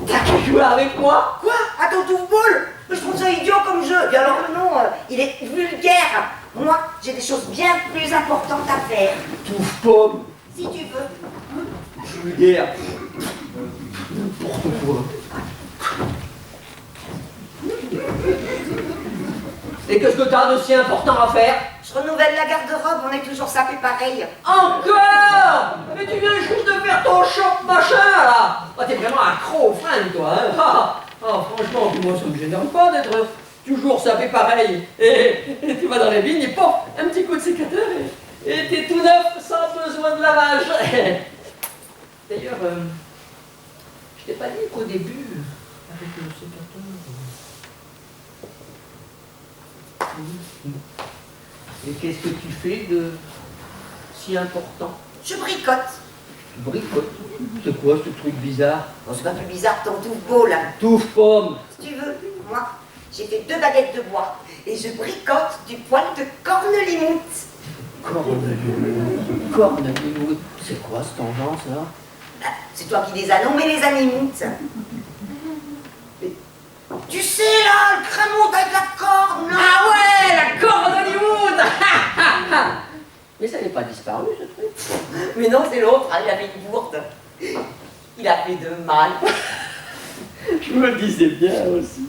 T'as qu'à jouer avec moi? Quoi? À ton touffe-boule? Je trouve ça idiot comme jeu. Et alors le nom, il est vulgaire. Moi, j'ai des choses bien plus importantes à faire. Touffe-pomme. Si tu veux. Vulgaire. N'importe quoi. Et qu'est-ce que t'as de si important à faire? Je renouvelle la garde-robe, on est toujours sapé pareil. Encore? Mais tu viens juste de faire ton shop machin là. Ah, t'es vraiment accro au fringues toi, hein. Franchement, moi ça me gêne pas d'être toujours sapé pareil. Et tu vas dans les vignes et pof, un petit coup de sécateur et t'es tout neuf sans besoin de lavage. D'ailleurs, je t'ai pas dit qu'au début, avec le sécateur... Et qu'est-ce que tu fais de si important? Je bricote. Tu bricotes. C'est quoi ce truc bizarre? Bon, c'est pas plus bizarre que ton touffe-boule. Touffe-pomme. Si tu veux, moi, j'ai fait 2 baguettes de bois et je bricote du poil de cornelimoutte. Cornelimoutte. C'est quoi ce tangent, ça? Ah, c'est toi qui les as nommés, les animoutes. Mais, tu sais, là, le cramoute avec la corne, là. Ah ouais, la cornelimoutte. Mais ça n'est pas disparu, ce truc. Mais non, c'est l'autre, hein, il avait une bourde. Il a fait de mal. Je me le disais bien aussi.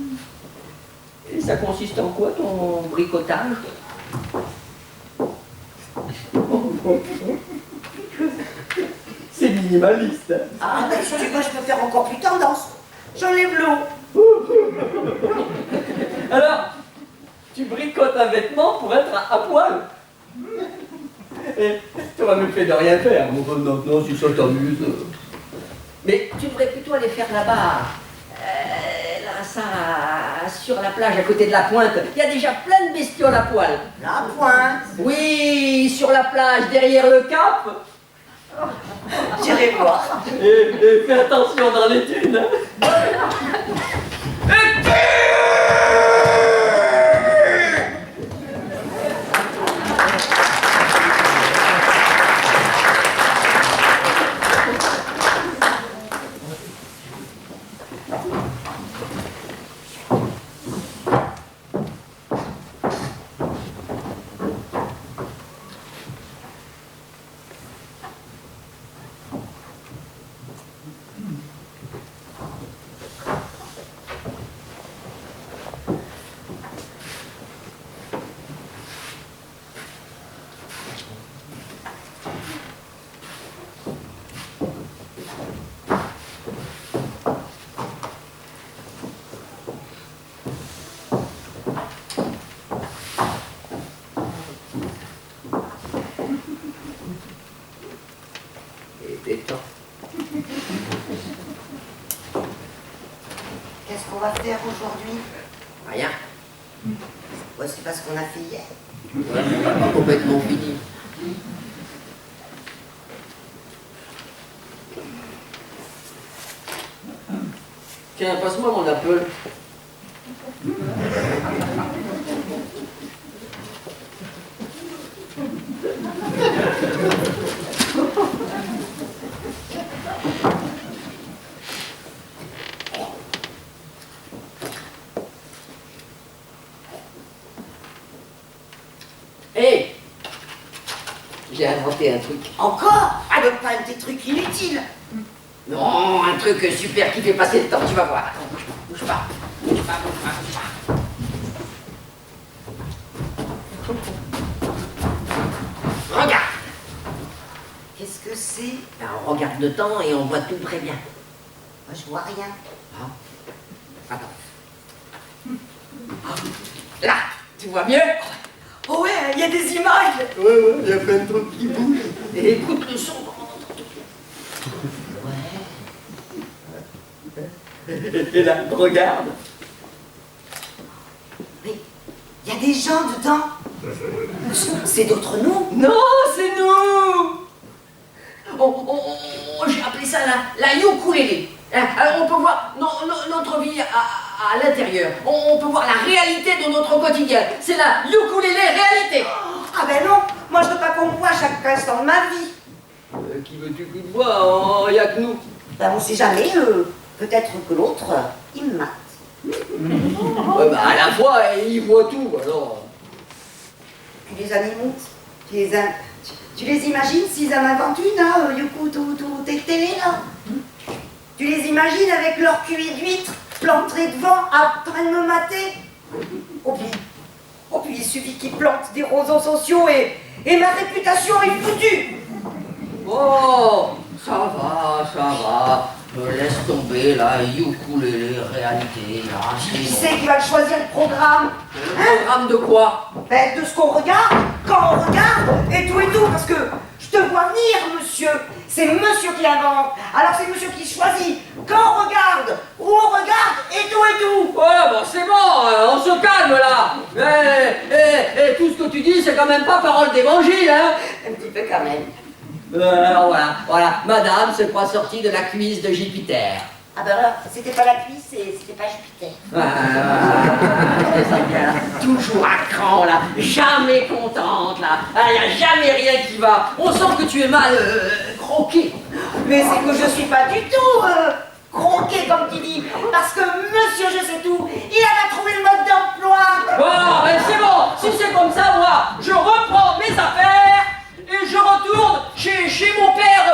Et ça consiste en quoi, ton bricotage? C'est minimaliste. Hein. Ah, ben, si tu veux, je peux faire encore plus tendance. J'enlève l'eau. Alors, tu bricotes un vêtement pour être à poil. Et tu vas me faire de rien faire. Bon, non, si ça t'amuse. Mais tu devrais plutôt aller faire là-bas. Là, ça, sur la plage à côté de la pointe. Il y a déjà plein de bestioles à poil. La pointe. Oui, sur la plage, derrière le cap. J'irai voir. Et fais attention dans les dunes. Hein. Qu'est-ce qu'on va faire aujourd'hui? Rien. Ouais, c'est pas ce qu'on a fait hier. Pas complètement fini. Tiens, passe-moi mon Apple. Hé! J'ai inventé un truc. Encore? Ah, donc pas un petit truc inutile. Non, un truc super qui fait passer le temps, tu vas voir. Attends, bouge pas. Bouge pas. Regarde. Qu'est-ce que c'est? Ben, on regarde le temps et on voit tout très bien. Moi, je vois rien. Ah. Attends. Ah. Là, tu vois mieux? Oh ouais, il y a des images. Ouais, il y a plein de trucs qui bougent. Et écoute le son. Et là, regarde. Mais il y a des gens dedans. C'est d'autres nous. Non, c'est nous. J'ai appelé ça la ukulélé. Alors on peut voir notre vie à l'intérieur. On peut voir la réalité de notre quotidien. C'est la ukulélé réalité. Ah ben non, moi je veux pas qu'on me voit chaque instant de ma vie. Qui veux-tu qu'il te voie? Il n'y a que nous. Ben on sait jamais, peut-être que l'autre, il me mate. Ouais, bah, à la fois, il voit tout, alors. Puis les animaux, tu les imagines s'ils en inventent une, là, Yuku, tes télé, là? Tu les imagines avec leur cuir d'huître planté devant, en train de me mater? Oh puis il suffit qu'ils plantent des roseaux sociaux et ma réputation est foutue. Oh, ça va. Laisse tomber la ukulélé réalité. Ah, Qui c'est qui va choisir le programme? Programme de quoi? Ben, de ce qu'on regarde, quand on regarde, et tout, parce que je te vois venir, monsieur. C'est monsieur qui invente, alors c'est monsieur qui choisit. Quand on regarde, où on regarde, et tout. Ouais, bon, c'est bon, on se calme là. Et tout ce que tu dis, c'est quand même pas parole d'évangile, hein? Un petit peu quand même. Alors voilà, madame se croit sortie de la cuisse de Jupiter. Ah ben là, c'était pas la cuisse, c'était pas Jupiter. C'est ça bien, toujours à cran là, jamais contente là, y a jamais rien qui va. On sent que tu es mal croqué. Mais c'est que je suis pas du tout croqué comme tu dis, parce que monsieur je sais tout, il a trouvé le mode d'emploi. Bon, ben c'est bon, si c'est comme ça, moi, je reprends mes affaires et je retourne chez mon père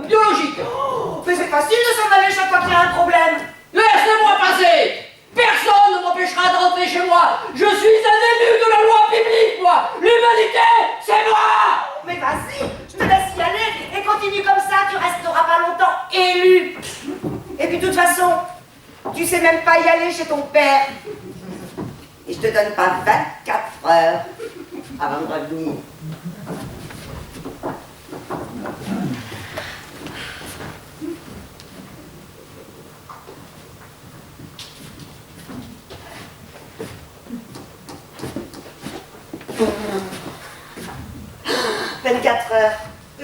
biologique. Oh, mais c'est facile de s'en aller chaque fois qu'il y a un problème. Laissez-moi passer. Personne ne m'empêchera de rentrer chez moi. Je suis un élu de la loi publique, moi. L'humanité, c'est moi. Mais vas-y, je te laisse y aller et continue comme ça, tu resteras pas longtemps élu. Et puis de toute façon, tu sais même pas y aller chez ton père. Et je te donne pas 24 heures avant de revenir. « 24 heures.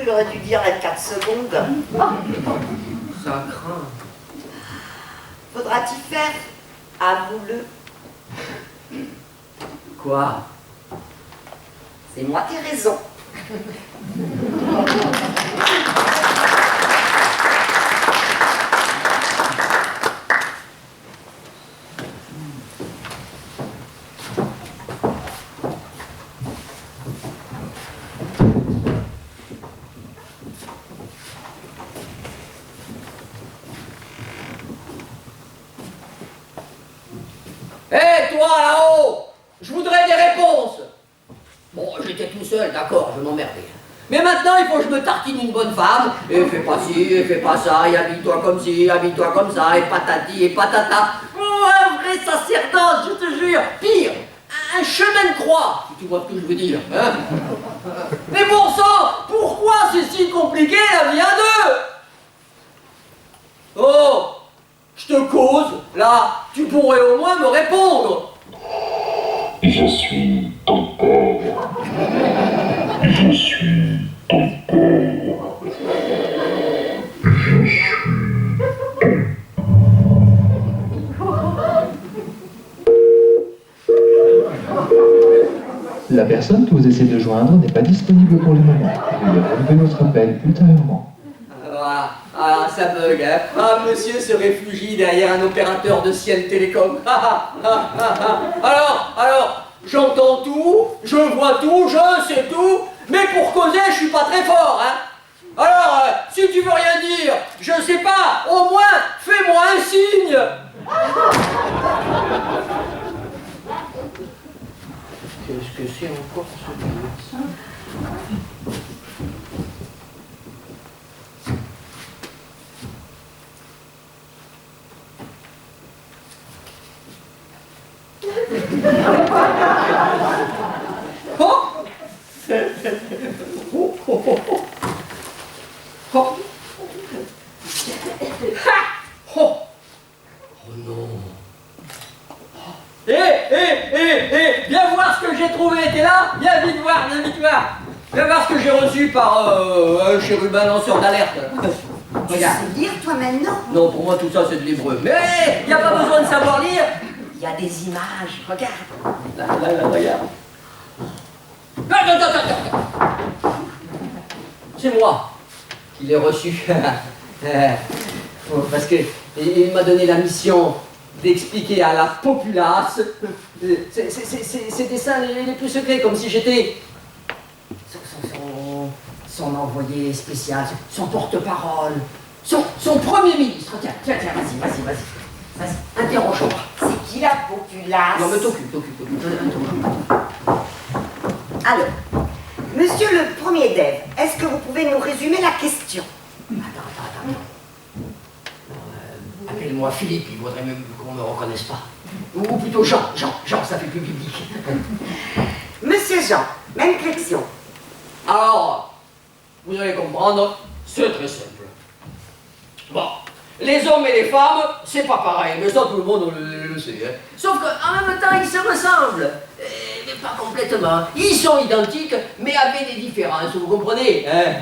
J'aurais dû dire 24 secondes. Ça craint. Faudra t'y faire, avoue-le. Quoi? C'est moi qui ai raison. Hé, toi là-haut! Je voudrais des réponses! Bon, j'étais tout seul, d'accord, je m'emmerdais. Mais maintenant, il faut que je me tartine une bonne femme, et fais pas ci, et fais pas ça, et habille-toi comme ci, habille-toi comme ça, et patati, et patata. Oh, un vrai sacerdoce, je te jure! Pire, un chemin de croix, si tu vois ce que je veux dire, hein? Mais bon sang, pourquoi c'est si compliqué la vie à deux? Oh! Je te cause, là, tu pourrais au moins me répondre. Je suis ton père. Je suis ton père. Je suis... La personne que vous essayez de joindre n'est pas disponible pour le moment. Veuillez relever votre appel ultérieurement. Ah, ça bug, hein. Ah, monsieur se réfugie derrière un opérateur de Ciel Télécom. Alors, j'entends tout, je vois tout, je sais tout, mais pour causer, je suis pas très fort, hein. Alors, si tu veux rien dire, je sais pas, au moins, fais-moi un signe. Qu'est-ce que c'est encore ce truc? Oh! Oh, oh, oh, oh. Oh. Ha! Oh. Oh non. Viens voir ce que j'ai trouvé, t'es là? Viens vite voir, viens vite voir. Viens voir ce que j'ai reçu par un chérubin lanceur d'alerte. Tu Regarde. sais lire toi maintenant? Non, pour moi tout ça c'est de l'hébreu. Mais il n'y a pas besoin de savoir lire. Il y a des images, regarde. Là, regarde. Attends. C'est moi qui l'ai reçu. Parce qu'il m'a donné la mission d'expliquer à la populace ces dessins les plus secrets, comme si j'étais son envoyé spécial, son porte-parole, son premier ministre. Tiens, vas-y, interroge-moi. C'est qui la populace? Non, mais t'occupe. Alors, monsieur le premier dev, est-ce que vous pouvez nous résumer la question? Attends. Appelle-moi Philippe, il vaudrait mieux qu'on ne me reconnaisse pas. Ou plutôt Jean, ça fait plus public. Monsieur Jean, même question. Alors, vous allez comprendre, c'est très simple. Bon, les hommes et les femmes, c'est pas pareil, mais ça tout le monde le sait. Hein. Sauf qu'en même temps, ils se ressemblent. Mais pas complètement. Ils sont identiques, mais avec des différences, vous comprenez hein.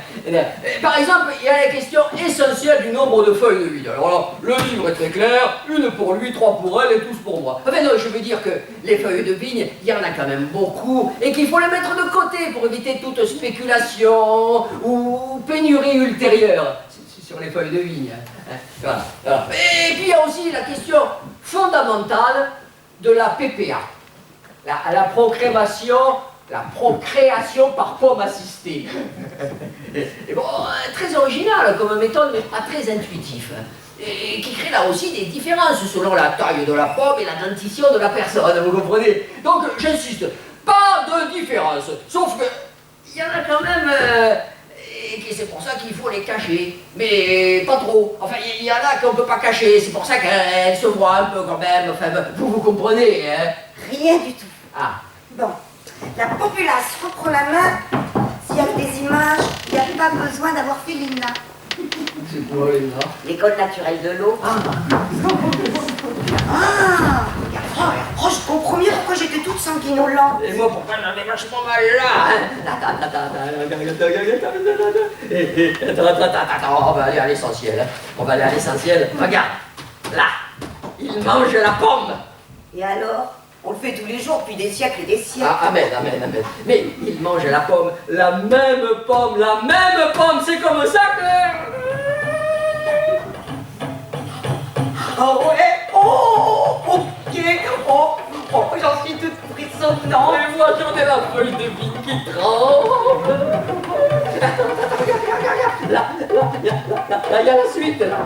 Par exemple, il y a la question essentielle du nombre de feuilles de vigne. Alors là, le livre est très clair, une pour lui, 3 pour elle et tous pour moi. Enfin non, je veux dire que les feuilles de vigne, il y en a quand même beaucoup, et qu'il faut les mettre de côté pour éviter toute spéculation ou pénurie ultérieure sur les feuilles de vigne. Hein. Voilà. Et puis il y a aussi la question fondamentale de la PPA. La procréation par pomme assistée. Et bon, très original comme méthode, mais pas très intuitif. Et qui crée là aussi des différences selon la taille de la pomme et la dentition de la personne, vous comprenez? Donc, j'insiste, pas de différence. Sauf que, il y en a quand même, et c'est pour ça qu'il faut les cacher. Mais pas trop. Enfin, il y en a qu'on ne peut pas cacher, c'est pour ça qu'elles se voient un peu quand même. Enfin, vous comprenez, hein? Rien du tout. Ah. Bon, la populace reprend la main. S'il y a des images, il n'y a pas besoin d'avoir fait l'INA. C'est quoi, Léna? L'école naturelle de l'eau. Oh, je comprends mieux pourquoi j'étais toute sanguinolente. Et moi, pourquoi j'avais vachement mal là? Attends, on va aller à l'essentiel. Regarde, là, il mange la pomme. Et alors? On le fait tous les jours depuis des siècles et des siècles. Ah, amen. Mais il mange la pomme, la même pomme, c'est comme ça que... Oh ouais, ok, j'en suis toute frissonnante. Et moi, j'en ai la feuille de vigne qui tremble. Regarde. Là, il y a la suite, là.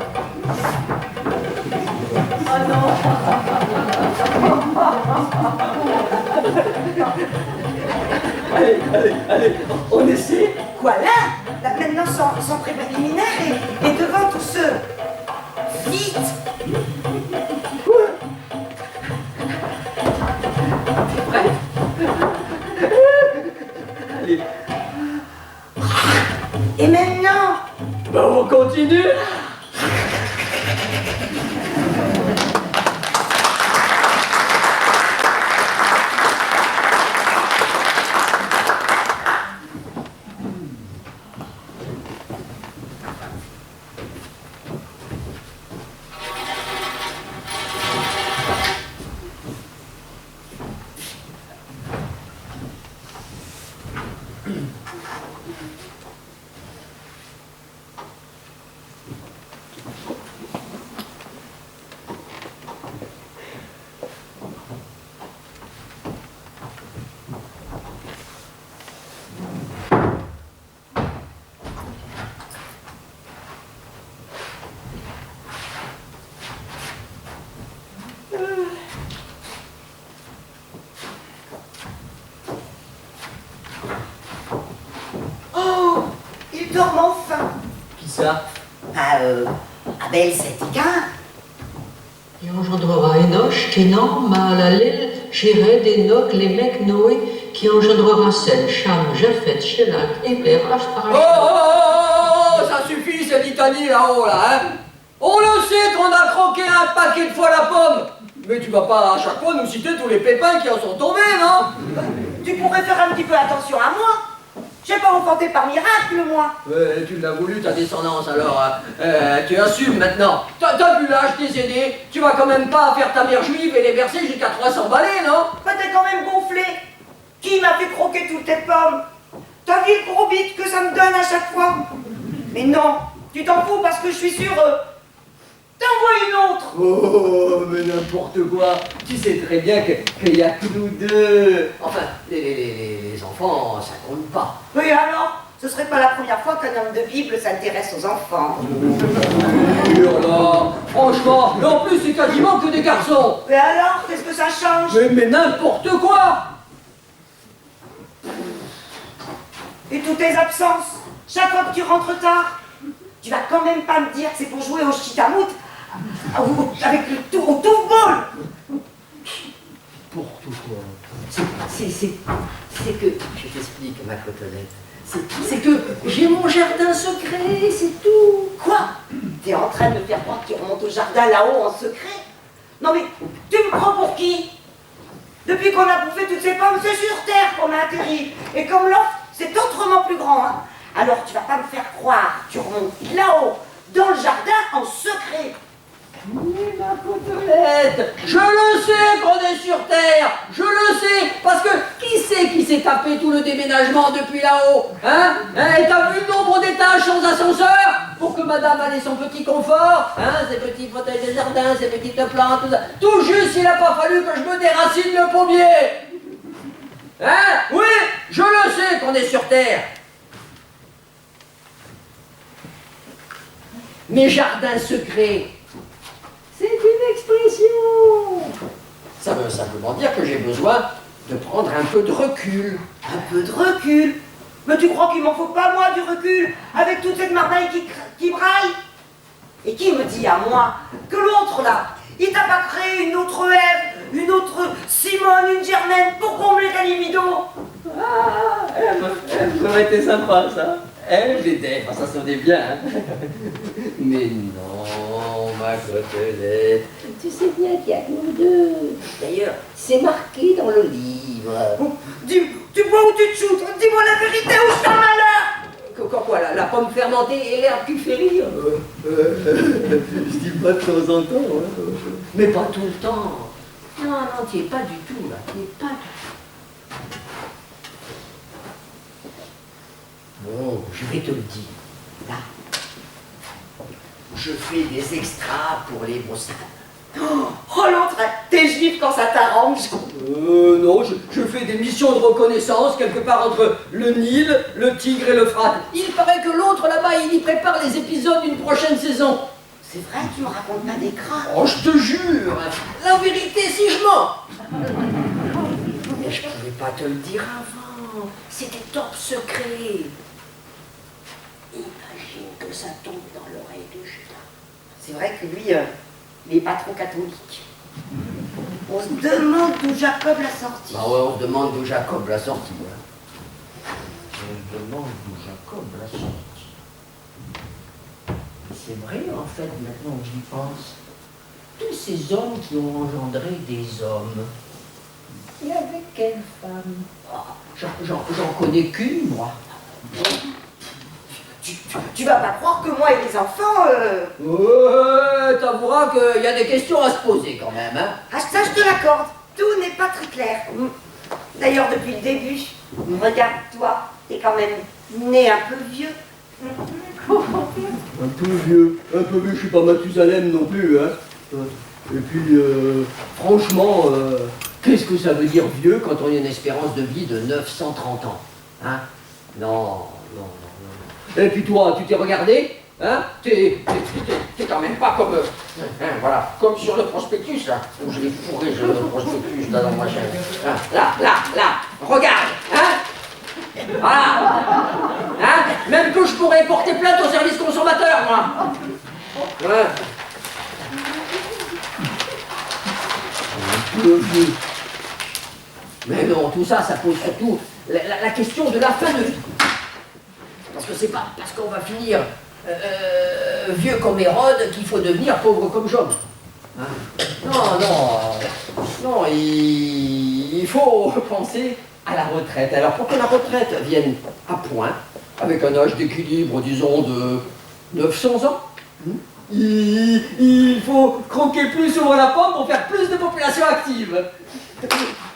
Oh non. Allez, on essaie. Quoi là maintenant sans préliminaire et devant tous ceux. Vite. Prêt? Allez. Et maintenant? Ben, on continue. Abel, c'est Cain. Il engendrera Enoch, Kénan, Mahalalel, Jéred, Enoch, Lémec, Noé, qui engendrera Sem, Cham, Japhet, Shélak, Héber, Oh, Ashtarach. ça suffit cette litanie là-haut, là, hein. On le sait qu'on a croqué un paquet de fois la pomme. Mais tu vas pas à chaque fois nous citer tous les pépins qui en sont tombés, non? Tu pourrais faire un petit peu attention à moi. J'ai pas enfanté par miracle, moi. Ouais, tu l'as voulu, ta descendance, alors tu assumes maintenant. T'as vu l'âge des aînés, tu vas quand même pas faire ta mère juive et les verser jusqu'à 300 balais, non? Bah, t'es quand même gonflé. Qui m'a fait croquer toutes tes pommes? T'as vu le gros bite que ça me donne à chaque fois? Mais non, tu t'en fous parce que je suis sûr. T'envoies une autre. Oh, mais n'importe quoi. Tu sais très bien qu'il y a que nous deux. Enfin, les enfants, ça compte pas. Oui, alors? Ce serait pas la première fois qu'un homme de Bible s'intéresse aux enfants. Oh là, franchement, et en plus c'est quasiment que des garçons. Mais alors, qu'est-ce que ça change? Mais n'importe quoi. Et toutes tes absences, chaque fois que tu rentres tard, tu vas quand même pas me dire que c'est pour jouer au chitamout avec le tour au toufball. Pour tout quoi. C'est que, je t'explique ma cotonnette, c'est que j'ai mon jardin secret, c'est tout. Quoi? T'es en train de me faire croire que tu remontes au jardin là-haut en secret? Non mais, tu me prends pour qui? Depuis qu'on a bouffé toutes ces pommes, c'est sur Terre qu'on a atterri. Et comme l'offre, c'est autrement plus grand, hein. Alors tu vas pas me faire croire, tu remontes là-haut, dans le jardin, en secret. Mais ma côtelette, je le sais qu'on est sur Terre, je le sais, parce que qui c'est qui s'est tapé tout le déménagement depuis là-haut, hein? Et t'as vu le nombre d'étages sans ascenseur? Pour que madame ait son petit confort, hein? Ses petits fauteuils de jardin, ses petites plantes, tout ça. Tout juste, il n'a pas fallu que je me déracine le pommier. Hein? Oui, je le sais qu'on est sur Terre. Mes jardins secrets, c'est une expression. Ça veut simplement dire que j'ai besoin de prendre un peu de recul. Un peu de recul? Mais tu crois qu'il m'en faut pas, moi, du recul, avec toute cette mardaille qui braille? Et qui me dit à moi que l'autre, là, il t'a pas créé une autre Ève, une autre Simone, une Germaine, pour combler ta libido? Ah, ça aurait été sympa, ça. J'étais, ça sonnait bien. Hein. Mais non, ma côtelette. Tu sais bien qu'il y a que nous deux. D'ailleurs, c'est marqué dans le livre. Tu vois où tu te shootes? Dis-moi la vérité, où je t'en malheur? Quoi, la pomme fermentée et l'herbe qui fait rire? Je dis pas de temps en temps, hein. Mais pas tout le temps. Non, tu es pas du tout là. Tu es pas du tout. Bon, je vais te le dire. Là, je fais des extras pour les brossades. Oh l'autre, t'es juif quand ça t'arrange. Non, je fais des missions de reconnaissance quelque part entre le Nil, le Tigre et l'Euphrate. Il paraît que l'autre là-bas, il y prépare les épisodes d'une prochaine saison. C'est vrai, tu me racontes pas des crats. Oh, je te jure. La vérité, si je mens. Mais je pouvais pas te le dire avant. C'était top secret. Imagine que ça tombe dans l'oreille de Judas. C'est vrai que lui, il est pas trop catholique. On se demande d'où Jacob l'a sorti. Bah ouais, on se demande d'où Jacob l'a sorti. Ouais. On se demande d'où Jacob l'a sorti. C'est vrai, en fait, maintenant que j'y pense. Tous ces hommes qui ont engendré des hommes. Et avec quelle femme? J'en connais qu'une, moi. Tu vas pas croire que moi et les enfants... Ouais, t'avoueras qu'il y a des questions à se poser quand même, hein. Ah, ça, je te l'accorde. Tout n'est pas très clair. D'ailleurs, depuis le début, regarde-toi, t'es quand même né un peu vieux. Un peu vieux, je suis pas Mathusalem non plus, hein. Et puis, franchement, qu'est-ce que ça veut dire vieux quand on a une espérance de vie de 930 ans, hein? Non. Et puis toi, tu t'es regardé, hein? T'es quand même pas comme, voilà, comme sur le prospectus, là, où je l'ai fourré, le prospectus, là, dans ma chaîne. Hein? Là, regarde, hein? Voilà, hein? Même que je pourrais porter plainte au service consommateur, moi. Ouais. Le vieux. Mais non, tout ça, ça pose surtout la question de la fin de vie. Parce que c'est pas parce qu'on va finir vieux comme Hérode qu'il faut devenir pauvre comme Job. Hein? Non, il faut penser à la retraite. Alors pour que la retraite vienne à point, avec un âge d'équilibre, disons, de 900 ans, il faut croquer plus sur la pomme pour faire plus de population active.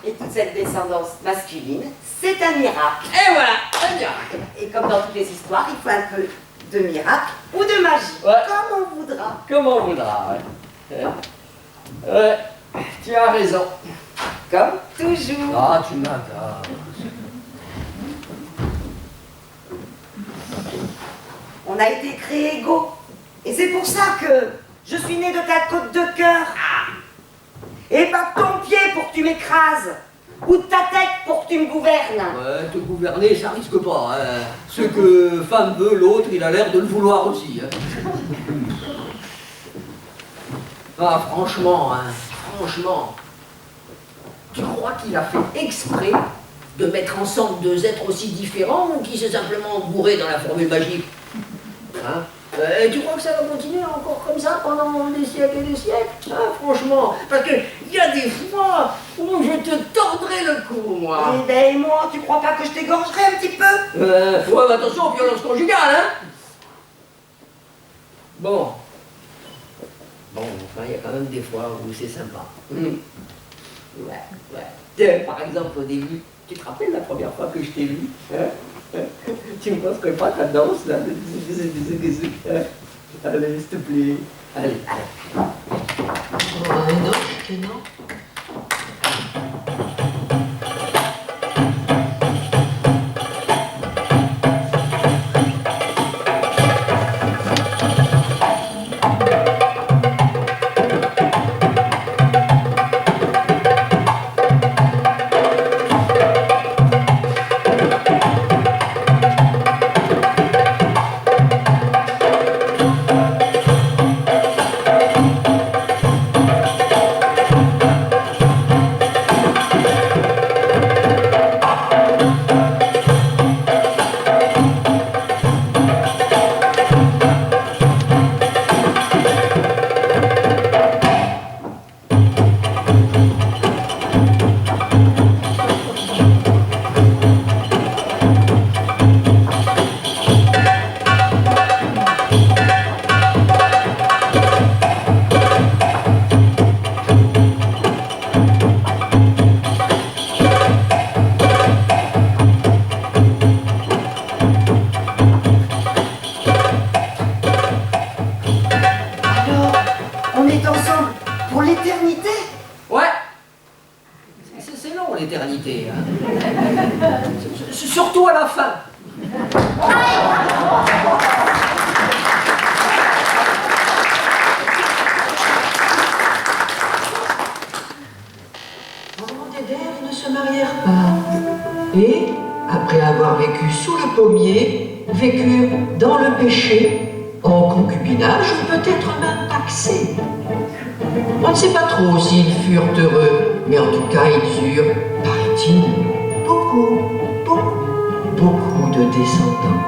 Et toute cette descendance masculine, c'est un miracle. Et voilà, un miracle. Et comme dans toutes les histoires, il faut un peu de miracle ou de magie, Ouais. comme on voudra. Comme on voudra, ouais. Tu as raison. Comme toujours. Ah, tu m'attends. On a été créés égaux. Et c'est pour ça que je suis née de ta côte de cœur. Et pas de ton pied pour que tu m'écrases. Ou de ta tête pour que tu me gouvernes. Ouais, te gouverner, ça risque pas. Hein. Ce que femme veut, l'autre, il a l'air de le vouloir aussi. Hein. Ah, franchement, tu crois qu'il a fait exprès de mettre ensemble deux êtres aussi différents ou qu'il s'est simplement bourré dans la formule magique? Hein? Tu crois que ça va continuer encore comme ça pendant des siècles et des siècles? Ah, franchement, parce qu'il y a des fois où je te tordrai le cou, moi. Eh ben, moi, tu crois pas que je t'égorgerai un petit peu? Ouais, mais attention, violence conjugale, hein? Bon, enfin, il y a quand même des fois où c'est sympa. Ouais. Tiens, par exemple, au début, tu te rappelles la première fois que je t'ai vu, hein? Tu me montrerais pas ta danse, là? Allez, s'il te plaît. Allez. Non, non. l'éternité. Hein. Surtout à la fin. Ils ne se marièrent pas. Et, après avoir vécu sous le pommier, vécurent dans le péché, en concubinage ou peut-être même paxés. On ne sait pas trop s'ils furent heureux, mais en tout cas ils eurent, paraît-il, beaucoup de descendants.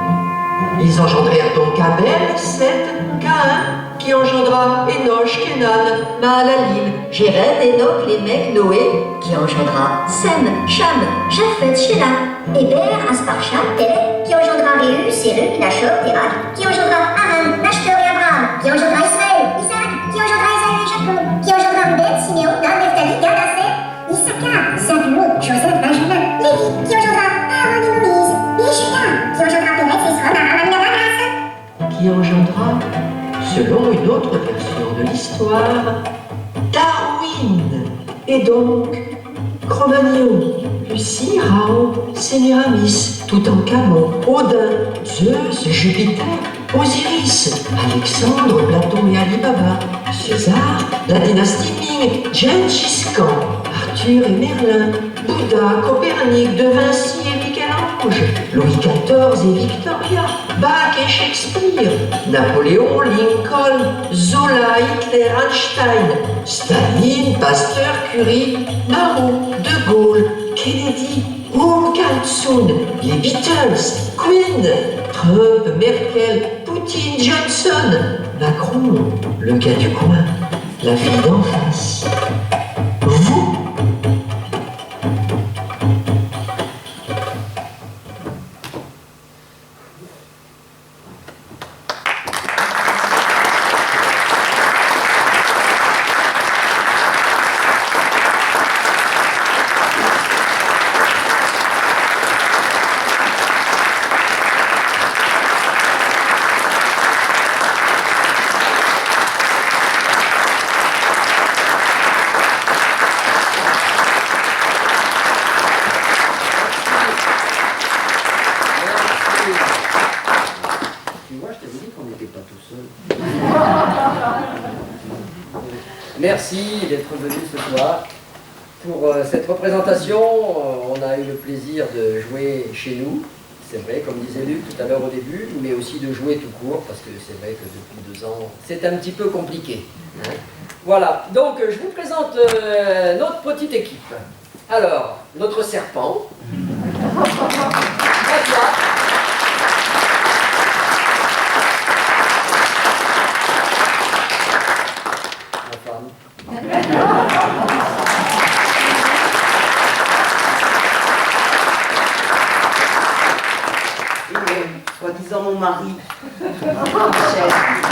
Ils engendrèrent donc Abel, Seth, Caïn, qui engendra Enoch, Kénan, Mahalalil, Jéred, Enoch, Lémec, Noé, qui engendra Sem, Cham, Japheth, Shelah, Héber, Asparcham, Télé, qui engendra Réu, Sérug, Nachor, Térak, qui engendra Aram, Nashtor et Abraham, qui engendra Ismaël, Isaac, qui engendra Esaü et Jacob, qui engendra Ruben, Siméon, Dan, Nephtali, Gad, Aser, Issachar, Zabulon, Joseph, Benjamin, Lévi, qui engendra Aaron et Moïse, et Juda, qui engendra Pérez, Esron, Aram, Aminadab, qui engendra, selon une autre version de l'histoire, Darwin, et donc Cro-Magnon, Lucie, Rao, Sémiramis, Toutankhamon, Odin, Zeus, Jupiter, Osiris, Alexandre, Platon et Ali Baba, César, la dynastie Ming, Gengis Khan, Arthur et Merlin, Bouddha, Copernic, De Vinci et Michel-Ange. Doge, Louis XIV et Victoria, Bach et Shakespeare, Napoléon, Lincoln, Zola, Hitler, Einstein, Staline, Pasteur, Curie, Mao, De Gaulle, Kennedy, Wong Kar-soon, les Beatles, Queen, Trump, Merkel, Poutine, Johnson, Macron, le gars du coin, la fille d'en face. Vous? Merci d'être venu ce soir. Pour cette représentation, on a eu le plaisir de jouer chez nous, c'est vrai, comme disait Luc tout à l'heure au début, mais aussi de jouer tout court, parce que c'est vrai que depuis 2 ans, c'est un petit peu compliqué. Hein. Voilà, donc je vous présente notre petite équipe. Alors, notre serpent. Soi-disant mon mari. Michel.